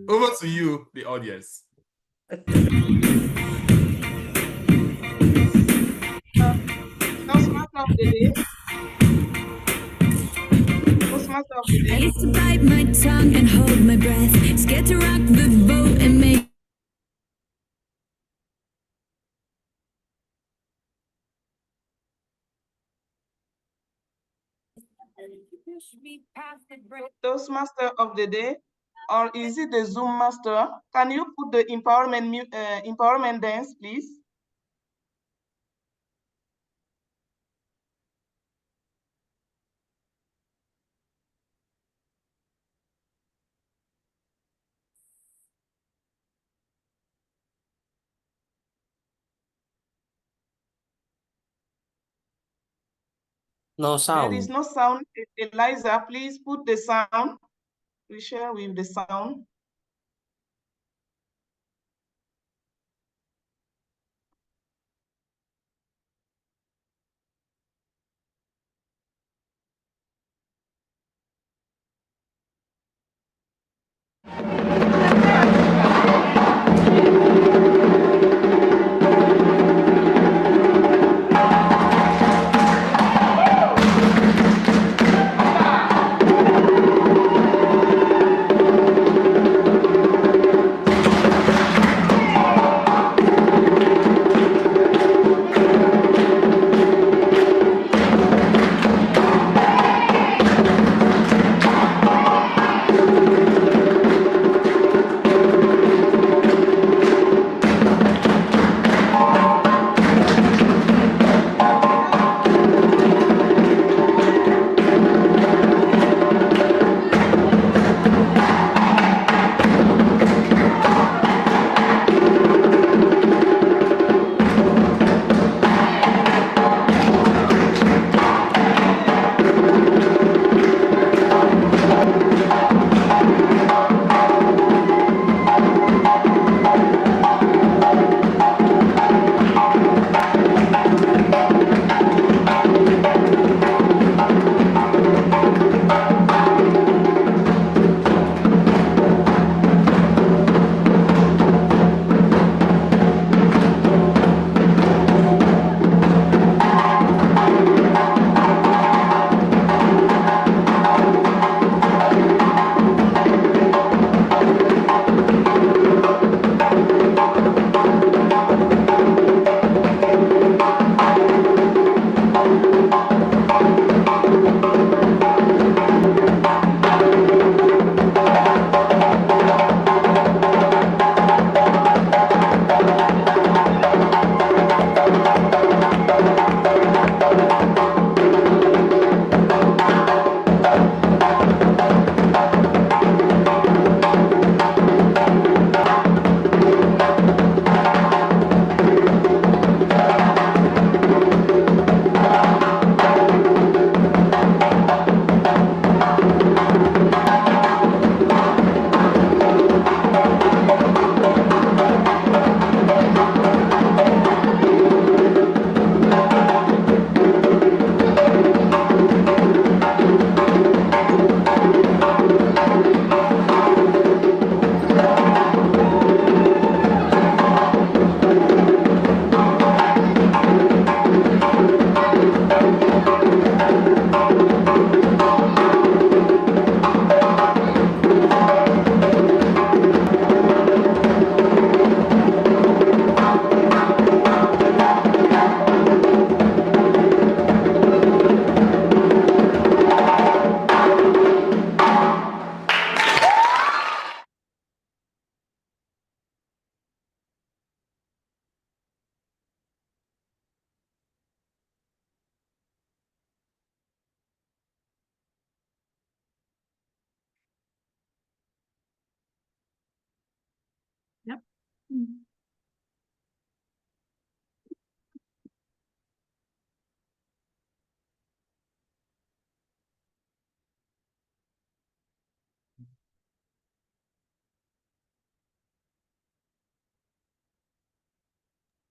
Over to you, the audience. Toastmaster of the day. Toastmaster of the day. I used to bite my tongue and hold my breath, scared to rock the boat and make Toastmaster of the day, or is it the Zoom master? Can you put the empowerment dance, please? No sound. There is no sound. Eliza, please put the sound. We share with the sound. Yep.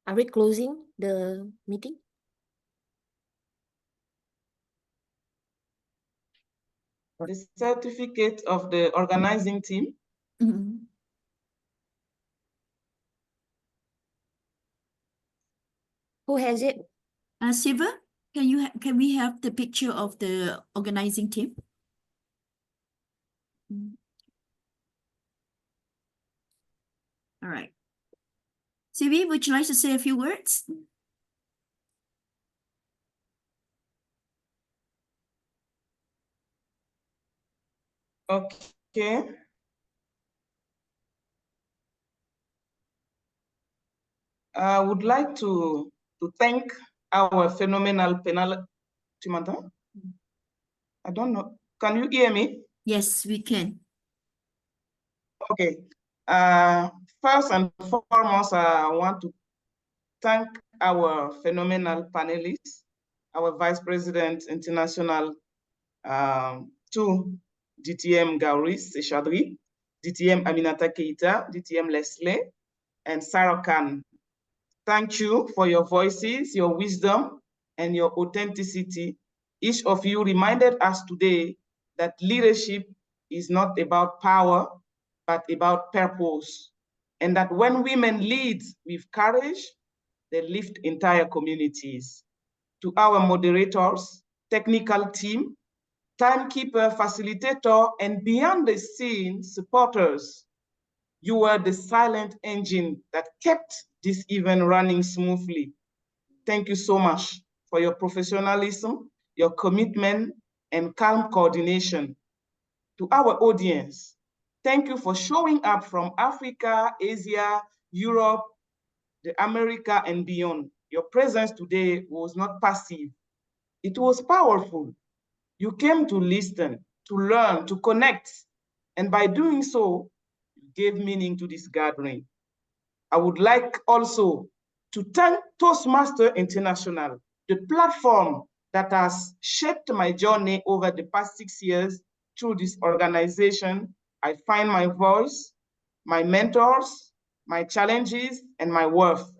Are we closing the meeting? The certificate of the organizing team. Mhm. Who has it? Siva, can we have the picture of the organizing team? All right. Sivi, would you like to say a few words? Okay. I would like to thank our phenomenal panel. I don't know. Can you hear me? Yes, we can. Okay. First and foremost, I want to thank our phenomenal panelists our Vice President International to DTM Gauri, Seshadri, DTM Aminata Keita, DTM Lesley, and Sarah Khan. Thank you for your voices, your wisdom, and your authenticity. Each of you reminded us today that leadership is not about power, but about purpose. And that when women lead with courage, they lift entire communities. To our moderators, technical team, timekeeper, facilitator, and behind the scenes supporters, you were the silent engine that kept this event running smoothly. Thank you so much for your professionalism, your commitment, and calm coordination. To our audience, thank you for showing up from Africa, Asia, Europe, the America, and beyond. Your presence today was not passive. It was powerful. You came to listen, to learn, to connect, and by doing so, you gave meaning to this gathering. I would like also to thank Toastmasters International, the platform that has shaped my journey over the past 6 years. Through this organization, I find my voice, my mentors, my challenges, and my worth.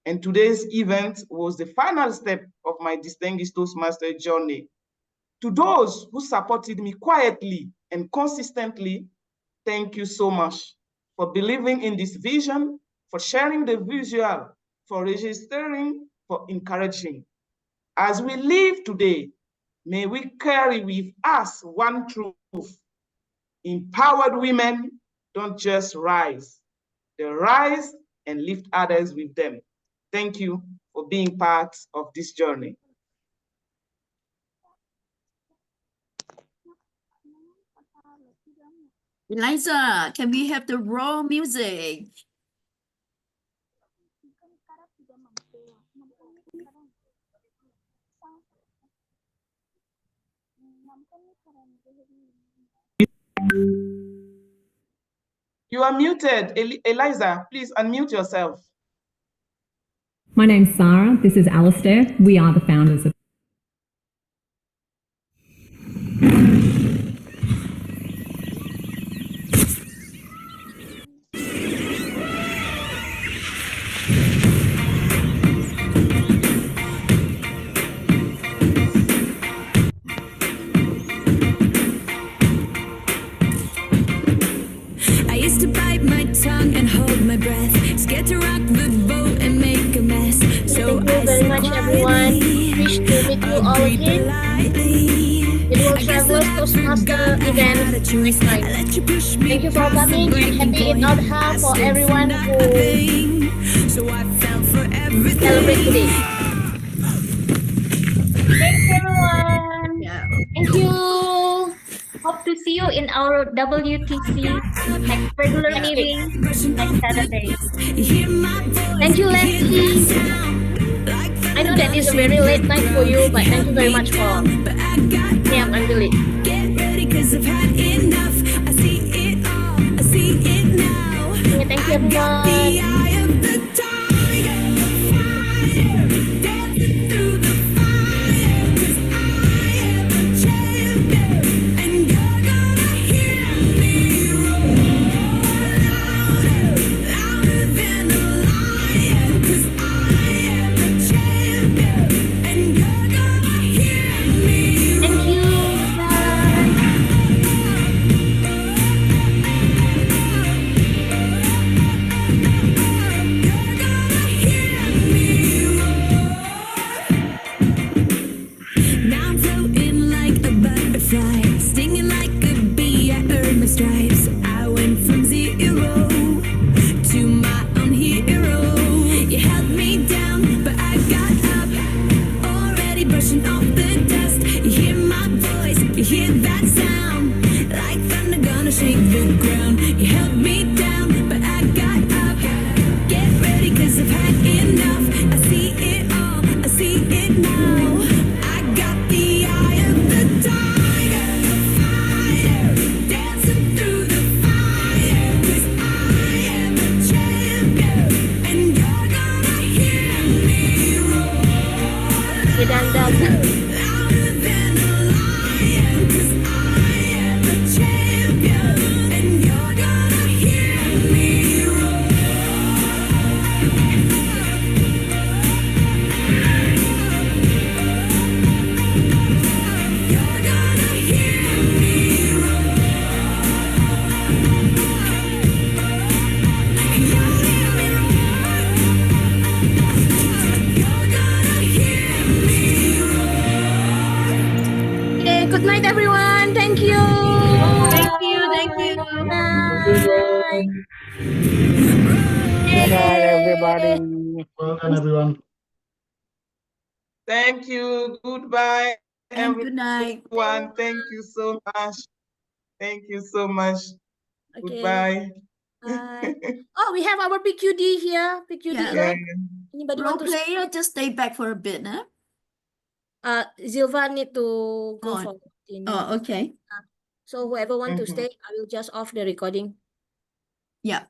And today's event was the final step of my distinguished Toastmaster journey. To those who supported me quietly and consistently, thank you so much for believing in this vision, for sharing the visual, for registering, for encouraging. As we live today, may we carry with us one truth. Empowered women don't just rise, they rise and lift others with them. Thank you for being part of this journey. Eliza, can we have the raw music? You are muted. Eliza, please unmute yourself. My name's Sarah. This is Alistair. We are the founders of I used to bite my tongue and hold my breath, scared to rock the boat and make a mess. So Thank you very much, everyone. Wish to meet you all again. It will Travelers Toastmaster event next time. Thank you for coming and happy Eid Adha for everyone who celebrate today. Thanks, everyone. Thank you. Hope to see you in our WTC next regular meeting next Saturday. Thank you, Lesley. I know that it's a very late night for you, but thank you very much for staying up until late. Okay, thank you, everyone. everyone. Thank you. Thank you. Thank you. Bye. Good night, everybody. Well done, everyone. Thank you. Goodbye, And good night. everyone. Thank you so much. Thank you so much. Okay. Goodbye. Bye. Oh, we have our PQD here. PQD Yeah. club. Anybody Role want to? player, just stay back for a bit, huh? Zilva need to go Oh. for dinner. Oh, okay. So whoever want to stay, I will just off the recording. Yeah.